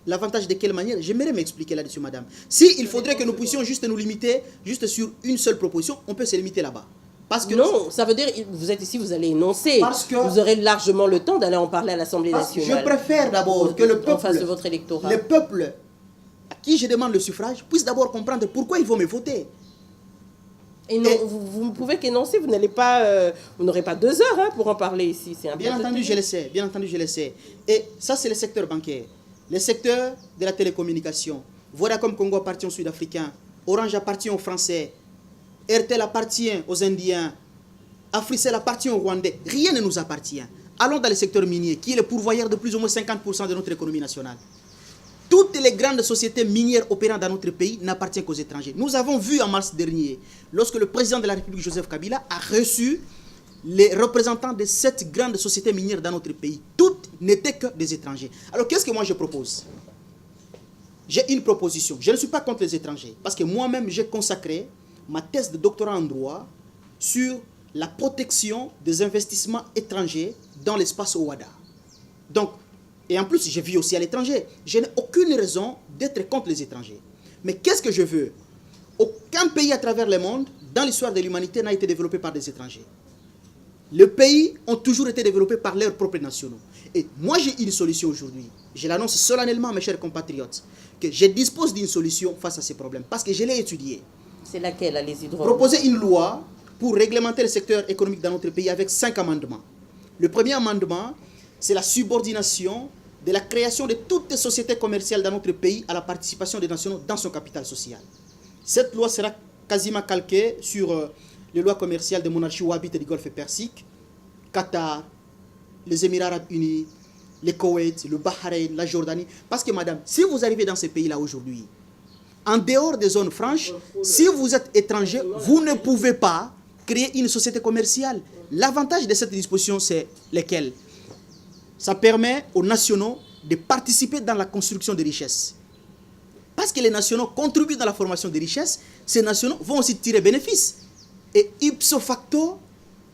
L'avantage de quelle manière? J'aimerais m'expliquer là-dessus, madame. Si il faudrait que nous puissions juste nous limiter juste sur une seule proposition, on peut se limiter là-bas. Parce que non, ça veut dire vous êtes ici, vous allez énoncer. Parce que vous aurez largement le temps d'aller en parler à l'Assemblée nationale. Je préfère d'abord que le peuple, en face de votre électorat, le peuple à qui je demande le suffrage puisse d'abord comprendre pourquoi ils vont me voter. Et non, vous ne pouvez qu'énoncer, vous n'allez pas, vous n'aurez pas 2 heures pour en parler ici. C'est bien entendu, je le sais. Bien entendu, je le sais. Et ça, c'est le secteur bancaire. Le secteur de la télécommunication. Vodacom Congo appartient aux Sud-Africains. Orange appartient aux Français. RTL appartient aux Indiens. Africell appartient aux Rwandais. Rien ne nous appartient. Allons dans le secteur minier, qui est le pourvoyeur de plus ou moins 50% de notre économie nationale. Toutes les grandes sociétés minières opérant dans notre pays n'appartiennent qu'aux étrangers. Nous avons vu en mars dernier, lorsque le président de la République, Joseph Kabila, a reçu les représentants de 7 grandes sociétés minières dans notre pays. Toutes n'étaient que des étrangers. Alors qu'est-ce que moi je propose? J'ai une proposition. Je ne suis pas contre les étrangers, parce que moi-même j'ai consacré ma thèse de doctorat en droit sur la protection des investissements étrangers dans l'espace OADA. Donc, et en plus, je vis aussi à l'étranger. Je n'ai aucune raison d'être contre les étrangers. Mais qu'est-ce que je veux? Aucun pays à travers le monde, dans l'histoire de l'humanité, n'a été développé par des étrangers. Les pays ont toujours été développés par leurs propres nationaux. Et moi, j'ai une solution aujourd'hui. Je l'annonce solennellement, mes chers compatriotes, que je dispose d'une solution face à ces problèmes, parce que je l'ai étudié. C'est laquelle? Allez-y droit. Proposer une loi pour réglementer le secteur économique dans notre pays avec 5 amendements. Le premier amendement, c'est la subordination de la création de toutes les sociétés commerciales dans notre pays à la participation des nationaux dans son capital social. Cette loi sera quasiment calquée sur les lois commerciales des monarchies wahhabites du Golfe Persique, Qatar, les Émirats Arabes Unis, le Koweït, le Bahreïn, la Jordanie. Parce que madame, si vous arrivez dans ces pays-là aujourd'hui, en dehors des zones franches, si vous êtes étranger, vous ne pouvez pas créer une société commerciale. L'avantage de cette disposition, c'est lequel? Ça permet aux nationaux de participer dans la construction des richesses. Parce que les nationaux contribuent dans la formation des richesses, ces nationaux vont aussi tirer bénéfice. Et ipso facto,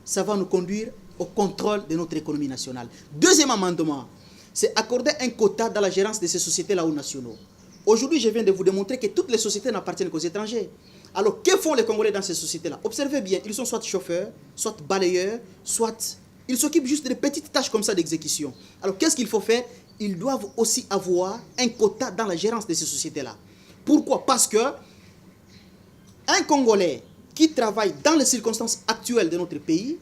ça va nous conduire au contrôle de notre économie nationale. Deuxième amendement, c'est accorder un quota dans la gérance de ces sociétés-là aux nationaux. Aujourd'hui, je viens de vous démontrer que toutes les sociétés n'appartiennent qu'aux étrangers. Alors, que font les Congolais dans ces sociétés-là? Observez bien, ils sont soit chauffeurs, soit balayeurs, soit... Ils s'occupent juste de petites tâches comme ça d'exécution. Alors, qu'est-ce qu'il faut faire? Ils doivent aussi avoir un quota dans la gérance de ces sociétés-là. Pourquoi? Parce que un Congolais qui travaille dans les circonstances actuelles de notre pays,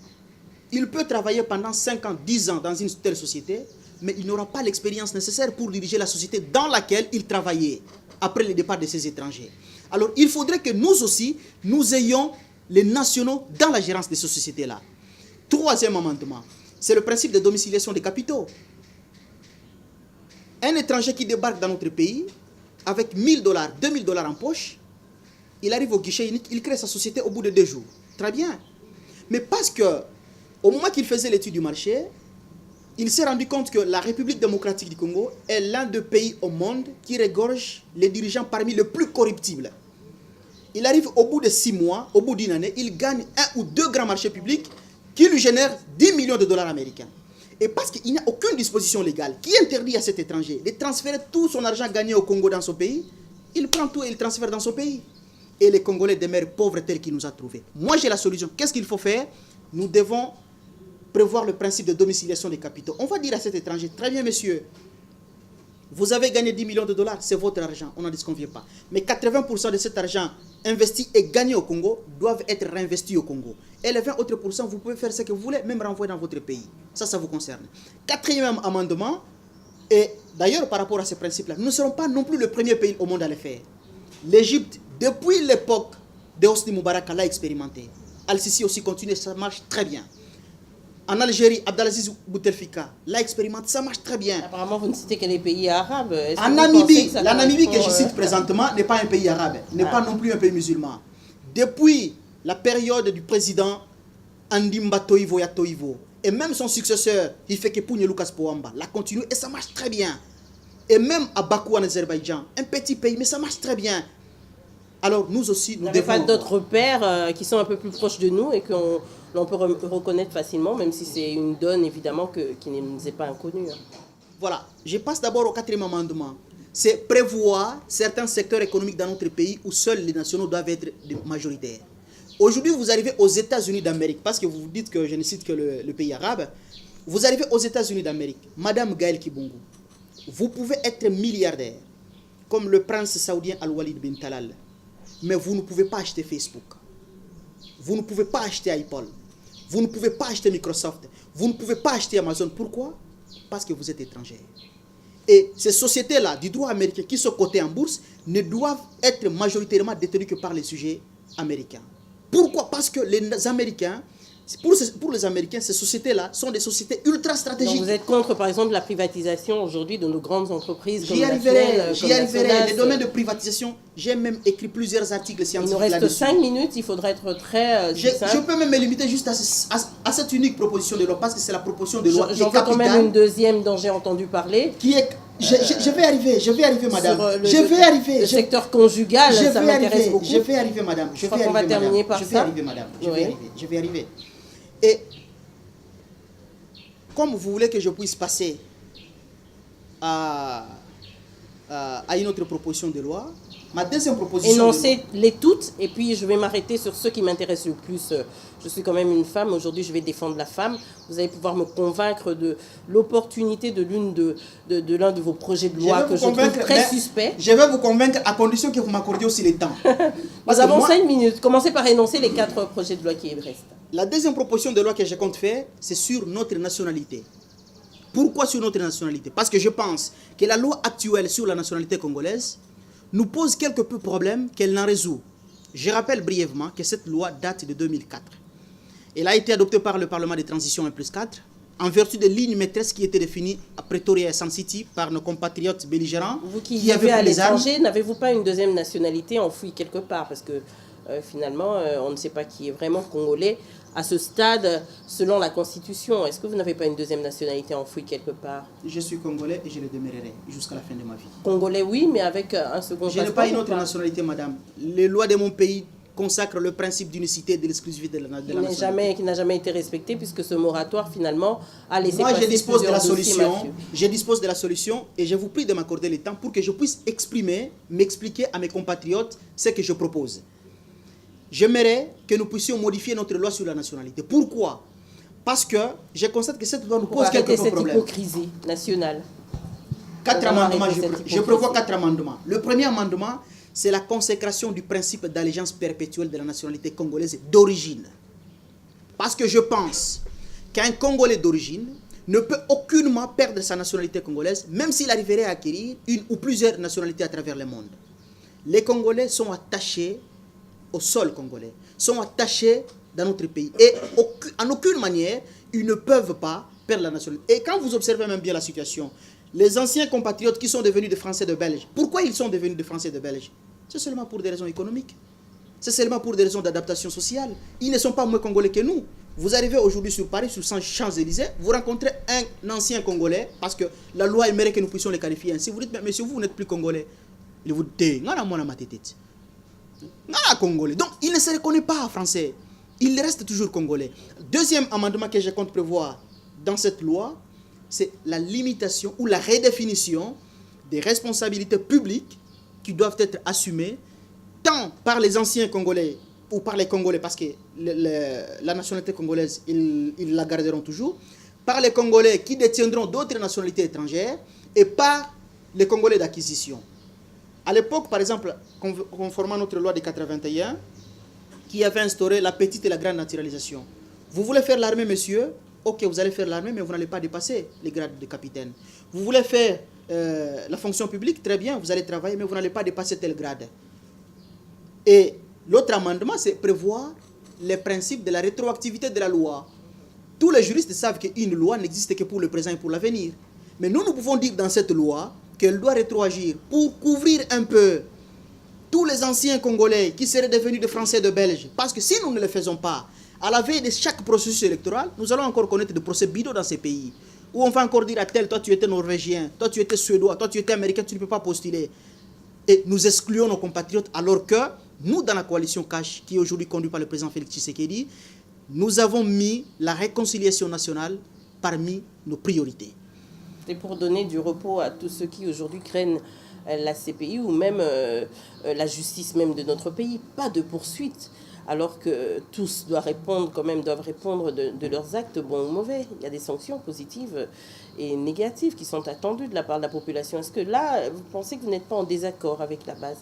il peut travailler pendant 5 ans, 10 ans dans une telle société, mais il n'aura pas l'expérience nécessaire pour diriger la société dans laquelle il travaillait après le départ de ces étrangers. Alors, il faudrait que nous aussi, nous ayons les nationaux dans la gérance de ces sociétés-là. Troisième amendement, c'est le principe de domiciliation des capitaux. Un étranger qui débarque dans notre pays, avec 1 000 $, 2 000 $ en poche, il arrive au guichet unique, il crée sa société au bout de 2 jours. Très bien. Mais parce que, au moment qu'il faisait l'étude du marché, il s'est rendu compte que la République démocratique du Congo est l'un des pays au monde qui regorge les dirigeants parmi les plus corruptibles. il arrive au bout de 6 mois, au bout d'une année, il gagne 1 ou 2 grands marchés publics qui lui génèrent 10 millions de dollars américains. Et parce qu'il n'y a aucune disposition légale qui interdit à cet étranger de transférer tout son argent gagné au Congo dans son pays, il prend tout et il transfère dans son pays. Et les Congolais demeurent pauvres tels qu'il nous a trouvés. Moi, j'ai la solution. Qu'est-ce qu'il faut faire? Nous devons prévoir le principe de domiciliation des capitaux. On va dire à cet étranger, très bien monsieur, vous avez gagné 10 millions de dollars, c'est votre argent, on n'en disconvient pas. Mais 80% de cet argent investi et gagné au Congo doivent être réinvestis au Congo. Et les 20 autres pourcents, vous pouvez faire ce que vous voulez, même renvoyer dans votre pays. Ça vous concerne. Quatrième amendement, et d'ailleurs par rapport à ce principe-là, nous ne serons pas non plus le premier pays au monde à le faire. L'Égypte, depuis l'époque de Hosni Moubarak, l'a expérimenté. Al-Sisi aussi continue, ça marche très bien. En Algérie, Abdelaziz Bouteflika l'a expérimenté, ça marche très bien. Apparemment, vous ne citez que les pays arabes. En Namibie, la Namibie que je cite présentement n'est pas un pays arabe, n'est pas non plus un pays musulman. Depuis la période du président Andimba Toivo Yatoivo, et même son successeur, Hifikepunye Lucas Pouamba, l'a continué et ça marche très bien. Et même à Bakou en Azerbaïdjan, un petit pays, mais ça marche très bien. Alors nous aussi, nous devons... pas d'autres repères qui sont un peu plus proches de nous et qu'on peut reconnaître facilement, même si c'est une donne évidemment qui ne nous est pas inconnue. Voilà, je passe d'abord au quatrième amendement. C'est prévoir certains secteurs économiques dans notre pays où seuls les nationaux doivent être majoritaires. Aujourd'hui, vous arrivez aux États-Unis d'Amérique, parce que vous vous dites que je ne cite que le pays arabe. Vous arrivez aux États-Unis d'Amérique, Madame Gaël Kibungu, vous pouvez être milliardaire, comme le prince saoudien Al-Walid bin Talal. Mais vous ne pouvez pas acheter Facebook. Vous ne pouvez pas acheter Apple. Vous ne pouvez pas acheter Microsoft. Vous ne pouvez pas acheter Amazon. Pourquoi? Parce que vous êtes étranger. Et ces sociétés-là, du droit américain, qui sont cotées en bourse, ne doivent être majoritairement détenues que par les sujets américains. Pourquoi? Parce que les Américains, pour les Américains, ces sociétés-là sont des sociétés ultra stratégiques. Donc vous êtes contre, par exemple, la privatisation aujourd'hui de nos grandes entreprises. J'y arriverai. Les domaines de privatisation, j'ai même écrit plusieurs articles scientifiques. Il nous reste 5 minutes, il faudrait être très je peux même me limiter juste à cette unique proposition de loi, parce que c'est la proposition de loi qui est capitale. J'en vois quand même une deuxième dont j'ai entendu parler. Qui est... Je vais arriver, madame. Je vais arriver. Le secteur conjugal, ça m'intéresse beaucoup. Je vais arriver, madame. Je crois qu'on va terminer par ça. Je vais arriver, madame. Je vais arriver. Et comme vous voulez que je puisse passer à une autre proposition de loi, ma deuxième proposition énoncez-les toutes, et puis je vais m'arrêter sur ceux qui m'intéressent le plus. Je suis quand même une femme, aujourd'hui je vais défendre la femme. Vous allez pouvoir me convaincre de l'opportunité de l'un de vos projets de loi que je trouve très suspect. Je vais vous convaincre à condition que vous m'accordiez aussi le temps. Nous avons 5 minutes. Commencez par énoncer les 4 projets de loi qui restent. La deuxième proposition de loi que je compte faire, c'est sur notre nationalité. Pourquoi sur notre nationalité? Parce que je pense que la loi actuelle sur la nationalité congolaise nous pose quelque peu de problèmes qu'elle n'en résout. Je rappelle brièvement que cette loi date de 2004. Elle a été adoptée par le Parlement de transition 1+4 en vertu des lignes maîtresses qui étaient définies à Pretoria et Sun City par nos compatriotes belligérants. Vous qui vivez à l'étranger, n'avez-vous pas une deuxième nationalité enfouie quelque part? Parce que finalement, on ne sait pas qui est vraiment congolais à ce stade, selon la Constitution. Est-ce que vous n'avez pas une deuxième nationalité enfouie quelque part? Je suis congolais et je le demeurerai jusqu'à la fin de ma vie. Congolais, oui, mais avec un second passeport. Je n'ai pas une autre nationalité, madame. Les lois de mon pays consacrent le principe d'unicité et de l'exclusivité de la nationalité. Qui n'a jamais été respecté, puisque ce moratoire, finalement, a laissé passer je dispose de la solution. mafieux. Je dispose de la solution et je vous prie de m'accorder le temps pour que je puisse m'expliquer à mes compatriotes ce que je propose. J'aimerais que nous puissions modifier notre loi sur la nationalité. Pourquoi? Parce que je constate que cette loi nous pose quelques problèmes. Cette hypocrisie nationale. 4 amendements, je prévois 4 amendements. Le premier amendement, c'est la consécration du principe d'allégeance perpétuelle de la nationalité congolaise d'origine. Parce que je pense qu'un Congolais d'origine ne peut aucunement perdre sa nationalité congolaise, même s'il arriverait à acquérir une ou plusieurs nationalités à travers le monde. Les Congolais sont attachés au sol congolais, sont attachés dans notre pays. Et en aucune manière, ils ne peuvent pas perdre la nationalité. Et quand vous observez même bien la situation, les anciens compatriotes qui sont devenus des Français de Belges, pourquoi ils sont devenus des Français de Belges? C'est seulement pour des raisons économiques. C'est seulement pour des raisons d'adaptation sociale. Ils ne sont pas moins congolais que nous. Vous arrivez aujourd'hui sur Paris, sur Champs-Élysées, vous rencontrez un ancien Congolais, parce que la loi aimerait que nous puissions les qualifier ainsi. Vous dites, mais monsieur, vous n'êtes plus Congolais. Il vous dit, Ah, congolais. Donc, il ne se reconnaît pas français. Il reste toujours congolais. Deuxième amendement que je compte prévoir dans cette loi, c'est la limitation ou la redéfinition des responsabilités publiques qui doivent être assumées tant par les anciens Congolais ou par les Congolais, parce que la nationalité congolaise, ils la garderont toujours, par les Congolais qui détiendront d'autres nationalités étrangères et par les Congolais d'acquisition. À l'époque, par exemple, conformément à notre loi de 81, qui avait instauré la petite et la grande naturalisation. Vous voulez faire l'armée, monsieur? Ok, vous allez faire l'armée, mais vous n'allez pas dépasser les grades de capitaine. Vous voulez faire la fonction publique? Très bien, vous allez travailler, mais vous n'allez pas dépasser tel grade. Et l'autre amendement, c'est prévoir les principes de la rétroactivité de la loi. Tous les juristes savent qu'une loi n'existe que pour le présent et pour l'avenir. Mais nous pouvons dire dans cette loi qu'elle doit rétroagir pour couvrir un peu tous les anciens Congolais qui seraient devenus des Français et de Belges. Parce que si nous ne le faisons pas, à la veille de chaque processus électoral, nous allons encore connaître des procès bidons dans ces pays. Où on va encore dire à tel, toi tu étais norvégien, toi tu étais suédois, toi tu étais américain, tu ne peux pas postuler. Et nous excluons nos compatriotes alors que nous, dans la coalition CASH, qui est aujourd'hui conduite par le président Félix Tshisekedi, nous avons mis la réconciliation nationale parmi nos priorités. C'est pour donner du repos à tous ceux qui aujourd'hui craignent la CPI ou même la justice même de notre pays. Pas de poursuite, alors que tous doivent répondre de leurs actes, bons ou mauvais. Il y a des sanctions positives et négatives qui sont attendues de la part de la population. Est-ce que là, vous pensez que vous n'êtes pas en désaccord avec la base?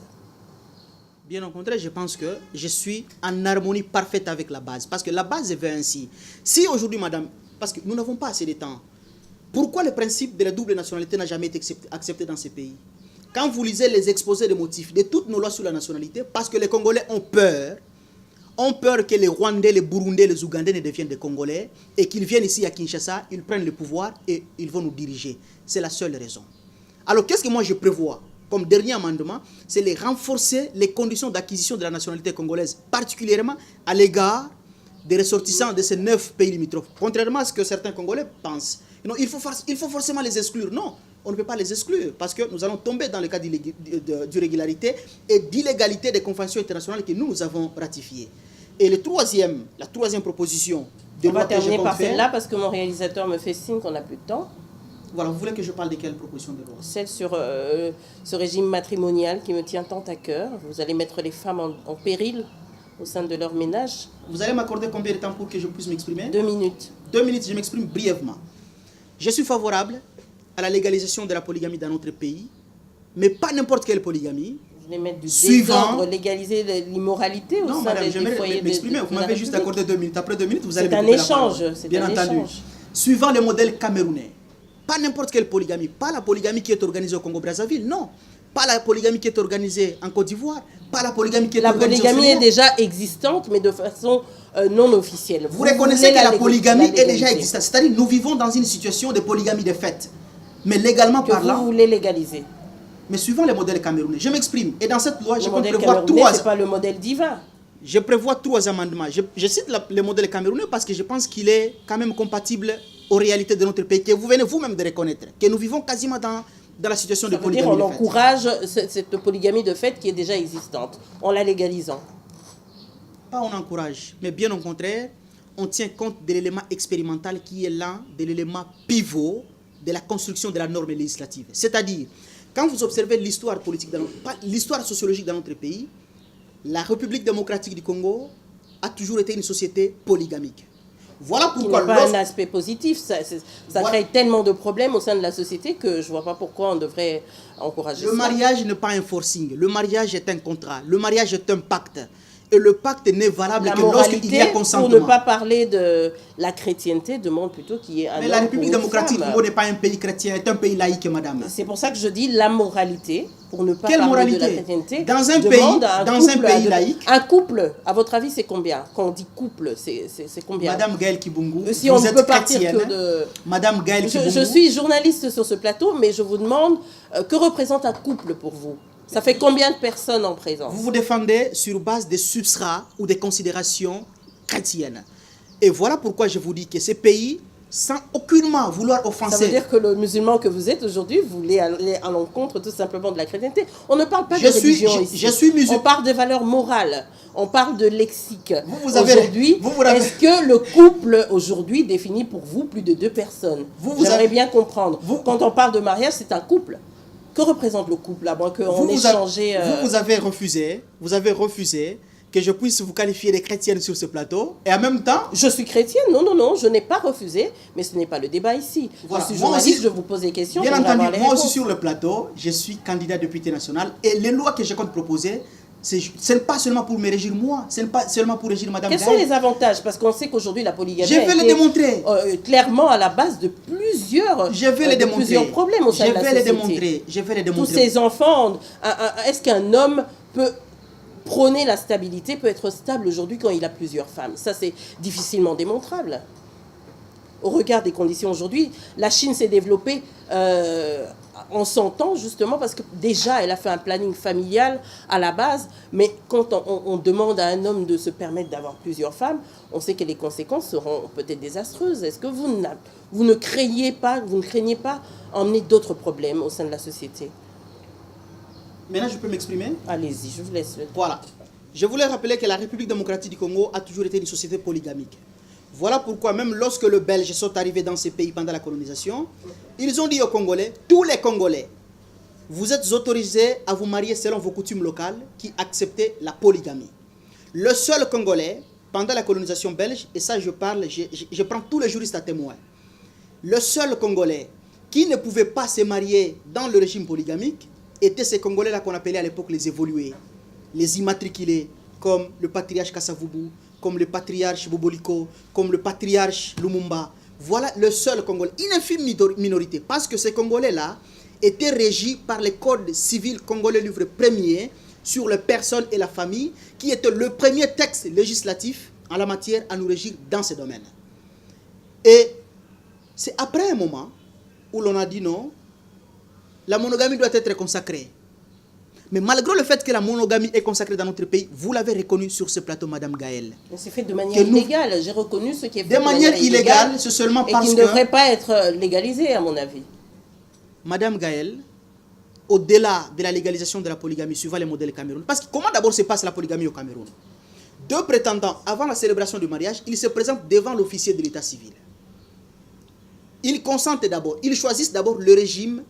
Bien au contraire, je pense que je suis en harmonie parfaite avec la base. Parce que la base veut ainsi. Si aujourd'hui, madame, parce que nous n'avons pas assez de temps, pourquoi le principe de la double nationalité n'a jamais été accepté dans ces pays? Quand vous lisez les exposés de motifs de toutes nos lois sur la nationalité, parce que les Congolais ont peur que les Rwandais, les Burundais, les Ougandais ne deviennent des Congolais et qu'ils viennent ici à Kinshasa, ils prennent le pouvoir et ils vont nous diriger. C'est la seule raison. Alors qu'est-ce que moi je prévois comme dernier amendement? C'est de renforcer les conditions d'acquisition de la nationalité congolaise, particulièrement à l'égard des ressortissants de ces 9 pays limitrophes. Contrairement à ce que certains Congolais pensent. Non, il faut forcément les exclure. Non, on ne peut pas les exclure parce que nous allons tomber dans le cas d'irrégularité et d'illégalité des conventions internationales que nous avons ratifiées. Et la troisième proposition de loi que je compte faire... On va terminer par celle-là parce que mon réalisateur me fait signe qu'on n'a plus de temps. Voilà, vous voulez que je parle de quelle proposition de loi? Celle sur ce régime matrimonial qui me tient tant à cœur. Vous allez mettre les femmes en péril au sein de leur ménage. Vous allez m'accorder combien de temps pour que je puisse m'exprimer? 2 minutes. 2 minutes, je m'exprime brièvement. Je suis favorable à la légalisation de la polygamie dans notre pays, mais pas n'importe quelle polygamie. Vous voulez mettre du désordre, légaliser l'immoralité au sein des foyers de m'exprimer. Vous m'avez juste accordé 2 minutes. Après 2 minutes, vous allez me couper la parole. C'est bien un entendu. Échange. Suivant le modèle camerounais. Pas n'importe quelle polygamie. Pas la polygamie qui est organisée au Congo-Brazzaville, non. Pas la polygamie qui est organisée en Côte d'Ivoire. Pas la polygamie qui est organisée au Sénégal. La polygamie est déjà existante, mais de façon non officielle. Vous reconnaissez que la polygamie est déjà existante. C'est-à-dire nous vivons dans une situation de polygamie de fait. Mais légalement parlant... Vous voulez légaliser. Mais suivant le modèle camerounais. Je m'exprime. Et dans cette loi, je compte prévoir 3... Ce n'est pas le modèle divin. Je prévois 3 amendements. Je cite le modèle camerounais parce que je pense qu'il est quand même compatible aux réalités de notre pays, que vous venez vous-même de reconnaître, que nous vivons quasiment dans la situation de polygamie de fait. On encourage cette polygamie de fait qui est déjà existante, en la légalisant. Pas on encourage, mais bien au contraire, on tient compte de l'élément expérimental qui est l'un de l'élément pivot de la construction de la norme législative. C'est-à-dire, quand vous observez l'histoire politique, l'histoire sociologique dans notre pays, la République démocratique du Congo a toujours été une société polygamique. Voilà pourquoi... Il n'y a pas un aspect positif. Ça crée tellement de problèmes au sein de la société que je ne vois pas pourquoi on devrait encourager ça. Le mariage n'est pas un forcing. Le mariage est un contrat. Le mariage est un pacte. Et le pacte n'est valable que lorsqu'il y a consentement. Pour ne pas parler de la chrétienté, demande plutôt qu'il y ait un... Mais la République démocratique du Congo n'est pas un pays chrétien, c'est un pays laïque, madame. C'est pour ça que je dis la moralité, pour ne pas parler moralité de la chrétienté. Dans un pays laïque. Un couple, à votre avis, c'est combien? Quand on dit couple, c'est combien? Madame Gaëlle Kibungu, si on ne peut partir que de... Madame Gaëlle Kibungu. Je suis journaliste sur ce plateau, mais je vous demande, que représente un couple pour vous? Ça fait combien de personnes en présence? Vous vous défendez sur base des substrats ou des considérations chrétiennes. Et voilà pourquoi je vous dis que ces pays sans aucunement vouloir offenser. Ça veut dire que le musulman que vous êtes aujourd'hui, vous voulez aller à l'encontre tout simplement de la chrétienté. On ne parle pas de religion ici. Je suis musulman. On parle de valeurs morales. On parle de lexique. Aujourd'hui, est-ce que le couple aujourd'hui définit pour vous plus de 2 personnes? J'aimerais bien comprendre. Quand on parle de mariage, c'est un couple. Que représente le couple, à moins qu'on ait changé... Vous avez refusé que je puisse vous qualifier de chrétienne sur ce plateau, et en même temps... Je suis chrétienne, non, je n'ai pas refusé, mais ce n'est pas le débat ici. Voilà. Je suis journaliste, je vous pose des questions. Bien entendu, moi aussi sur le plateau, je suis candidat député national, et les lois que je compte proposer, ce n'est pas seulement pour me régir moi, ce n'est pas seulement pour régir Madame Gaëlle. Quels sont les avantages? Parce qu'on sait qu'aujourd'hui la polygamie je vais le démontrer. Clairement à la base de plusieurs problèmes au sein de la société. Je vais le démontrer. Tous ces enfants, est-ce qu'un homme peut prôner la stabilité, peut être stable aujourd'hui quand il a plusieurs femmes? Ça, c'est difficilement démontrable. Au regard des conditions aujourd'hui, la Chine s'est développée en 100 ans, justement, parce que déjà, elle a fait un planning familial à la base, mais quand on demande à un homme de se permettre d'avoir plusieurs femmes, on sait que les conséquences seront peut-être désastreuses. Est-ce que vous ne craignez pas emmener d'autres problèmes au sein de la société? Maintenant, je peux m'exprimer? Allez-y, je vous laisse. Voilà. Je voulais rappeler que la République démocratique du Congo a toujours été une société polygamique. Voilà pourquoi même lorsque les Belges sont arrivés dans ces pays pendant la colonisation, ils ont dit aux Congolais, tous les Congolais, vous êtes autorisés à vous marier selon vos coutumes locales qui acceptaient la polygamie. Le seul Congolais, pendant la colonisation belge, et ça je prends tous les juristes à témoin, le seul Congolais qui ne pouvait pas se marier dans le régime polygamique étaient ces Congolais-là qu'on appelait à l'époque les évolués, les immatriculés, comme le patriarche Kassavubu, comme le patriarche Boboliko, comme le patriarche Lumumba. Voilà le seul Congolais, une infime minorité, parce que ces Congolais-là étaient régis par le Code civil congolais livre 1er sur les personnes et la famille, qui était le premier texte législatif en la matière à nous régir dans ce domaine. Et c'est après un moment où l'on a dit non, la monogamie doit être consacrée. Mais malgré le fait que la monogamie est consacrée dans notre pays, vous l'avez reconnu sur ce plateau, Madame Gaëlle. C'est fait de manière illégale. J'ai reconnu ce qui est fait de manière illégale, c'est seulement parce que... Et qui ne devrait pas être légalisé, à mon avis. Madame Gaëlle, au-delà de la légalisation de la polygamie, suivant les modèles Cameroun, parce que comment d'abord se passe la polygamie au Cameroun? 2 prétendants, avant la célébration du mariage, ils se présentent devant l'officier de l'état civil. Ils consentent d'abord, ils choisissent d'abord le régime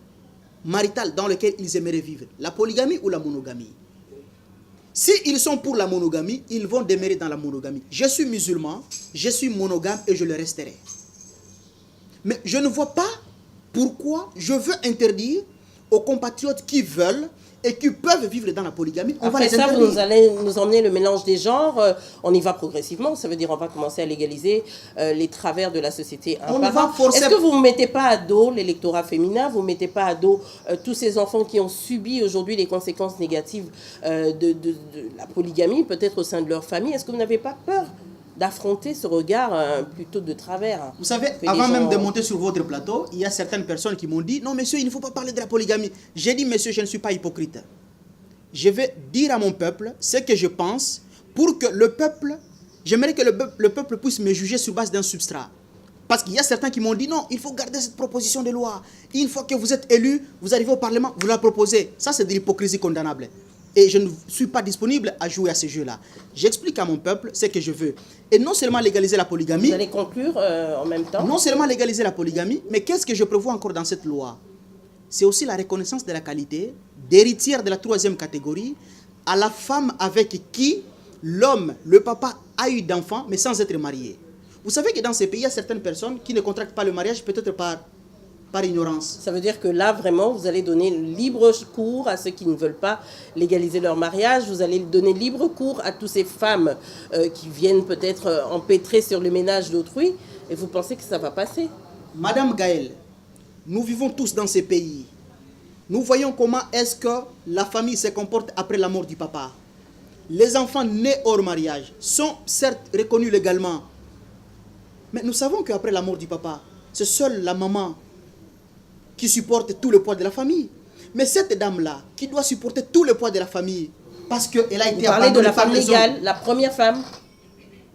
marital dans lequel ils aimeraient vivre, la polygamie ou la monogamie. S'ils sont pour la monogamie, ils vont demeurer dans la monogamie. Je suis musulman, je suis monogame et je le resterai. Mais je ne vois pas pourquoi je veux interdire aux compatriotes qui veulent et qui peuvent vivre dans la polygamie. Après ça, vous allez nous emmener le mélange des genres. On y va progressivement. Ça veut dire on va commencer à légaliser les travers de la société. Est-ce que vous ne mettez pas à dos l'électorat féminin? Vous ne mettez pas à dos tous ces enfants qui ont subi aujourd'hui les conséquences négatives de la polygamie, peut-être au sein de leur famille? Est-ce que vous n'avez pas peur d'affronter ce regard plutôt de travers? Vous savez, avant même de monter sur votre plateau, il y a certaines personnes qui m'ont dit « Non, monsieur, il ne faut pas parler de la polygamie. » J'ai dit « Monsieur, je ne suis pas hypocrite. Je vais dire à mon peuple ce que je pense pour que le peuple... J'aimerais que le peuple puisse me juger sur base d'un substrat. Parce qu'il y a certains qui m'ont dit « Non, il faut garder cette proposition de loi. Une fois que vous êtes élu, vous arrivez au Parlement, vous la proposez. » Ça, c'est de l'hypocrisie condamnable. Et je ne suis pas disponible à jouer à ce jeu-là. J'explique à mon peuple ce que je veux. Et non seulement légaliser la polygamie... Vous allez conclure en même temps? Non seulement légaliser la polygamie, mais qu'est-ce que je prévois encore dans cette loi? C'est aussi la reconnaissance de la qualité d'héritière de la 3e catégorie à la femme avec qui l'homme, le papa, a eu d'enfants, mais sans être marié. Vous savez que dans ces pays, il y a certaines personnes qui ne contractent pas le mariage, peut-être par ignorance. Ça veut dire que là, vraiment, vous allez donner libre cours à ceux qui ne veulent pas légaliser leur mariage. Vous allez donner libre cours à toutes ces femmes qui viennent peut-être empêtrer sur le ménage d'autrui. Et vous pensez que ça va passer? Madame Gaëlle, nous vivons tous dans ces pays. Nous voyons comment est-ce que la famille se comporte après la mort du papa. Les enfants nés hors mariage sont certes reconnus légalement. Mais nous savons qu'après la mort du papa, c'est seule la maman qui supporte tout le poids de la famille. Mais cette dame-là, qui doit supporter tout le poids de la famille, parce qu'elle a été abandonnée. Vous parlez de la femme légale, la première femme?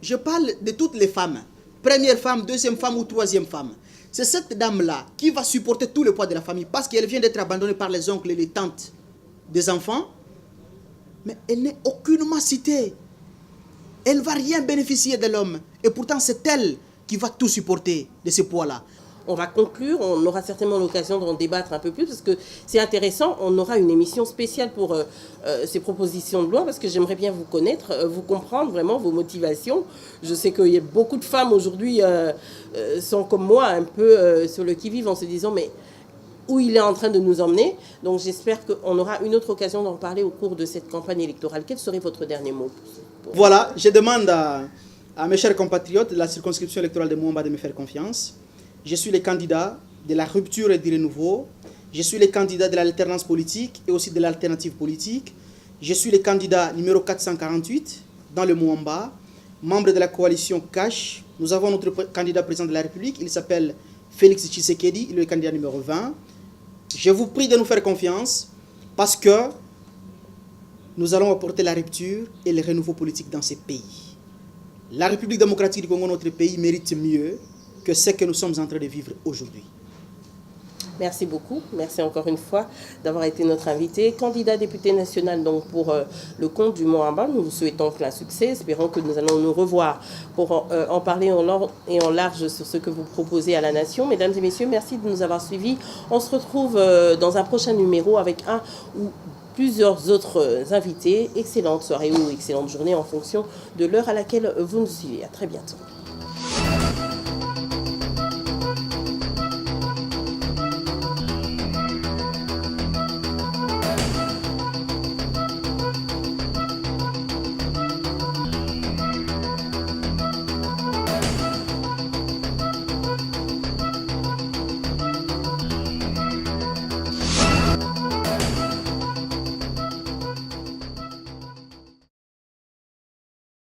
Je parle de toutes les femmes. Première femme, deuxième femme ou troisième femme. C'est cette dame-là qui va supporter tout le poids de la famille parce qu'elle vient d'être abandonnée par les oncles et les tantes des enfants. Mais elle n'est aucunement citée. Elle ne va rien bénéficier de l'homme. Et pourtant, c'est elle qui va tout supporter de ce poids-là. On va conclure, on aura certainement l'occasion d'en débattre un peu plus parce que c'est intéressant. On aura une émission spéciale pour ces propositions de loi parce que j'aimerais bien vous connaître, vous comprendre vraiment vos motivations. Je sais qu'il y a beaucoup de femmes aujourd'hui sont comme moi un peu sur le qui-vive en se disant mais où il est en train de nous emmener. Donc j'espère qu'on aura une autre occasion d'en parler au cours de cette campagne électorale. Quel serait votre dernier mot? Voilà, je demande à mes chers compatriotes de la circonscription électorale de Mouamba de me faire confiance. Je suis le candidat de la rupture et du renouveau. Je suis le candidat de l'alternance politique et aussi de l'alternative politique. Je suis le candidat numéro 448 dans le Mouamba, membre de la coalition CASH. Nous avons notre candidat président de la République. Il s'appelle Félix Tshisekedi, il est le candidat numéro 20. Je vous prie de nous faire confiance parce que nous allons apporter la rupture et le renouveau politique dans ces pays. La République démocratique du Congo, notre pays, mérite mieux que ce que nous sommes en train de vivre aujourd'hui. Merci beaucoup. Merci encore une fois d'avoir été notre invité. Candidat député national donc pour le compte du Mouamba. Nous vous souhaitons plein succès. Espérons que nous allons nous revoir pour en parler en long et en large sur ce que vous proposez à la nation. Mesdames et messieurs, merci de nous avoir suivis. On se retrouve dans un prochain numéro avec un ou plusieurs autres invités. Excellente soirée ou excellente journée en fonction de l'heure à laquelle vous nous suivez. À très bientôt.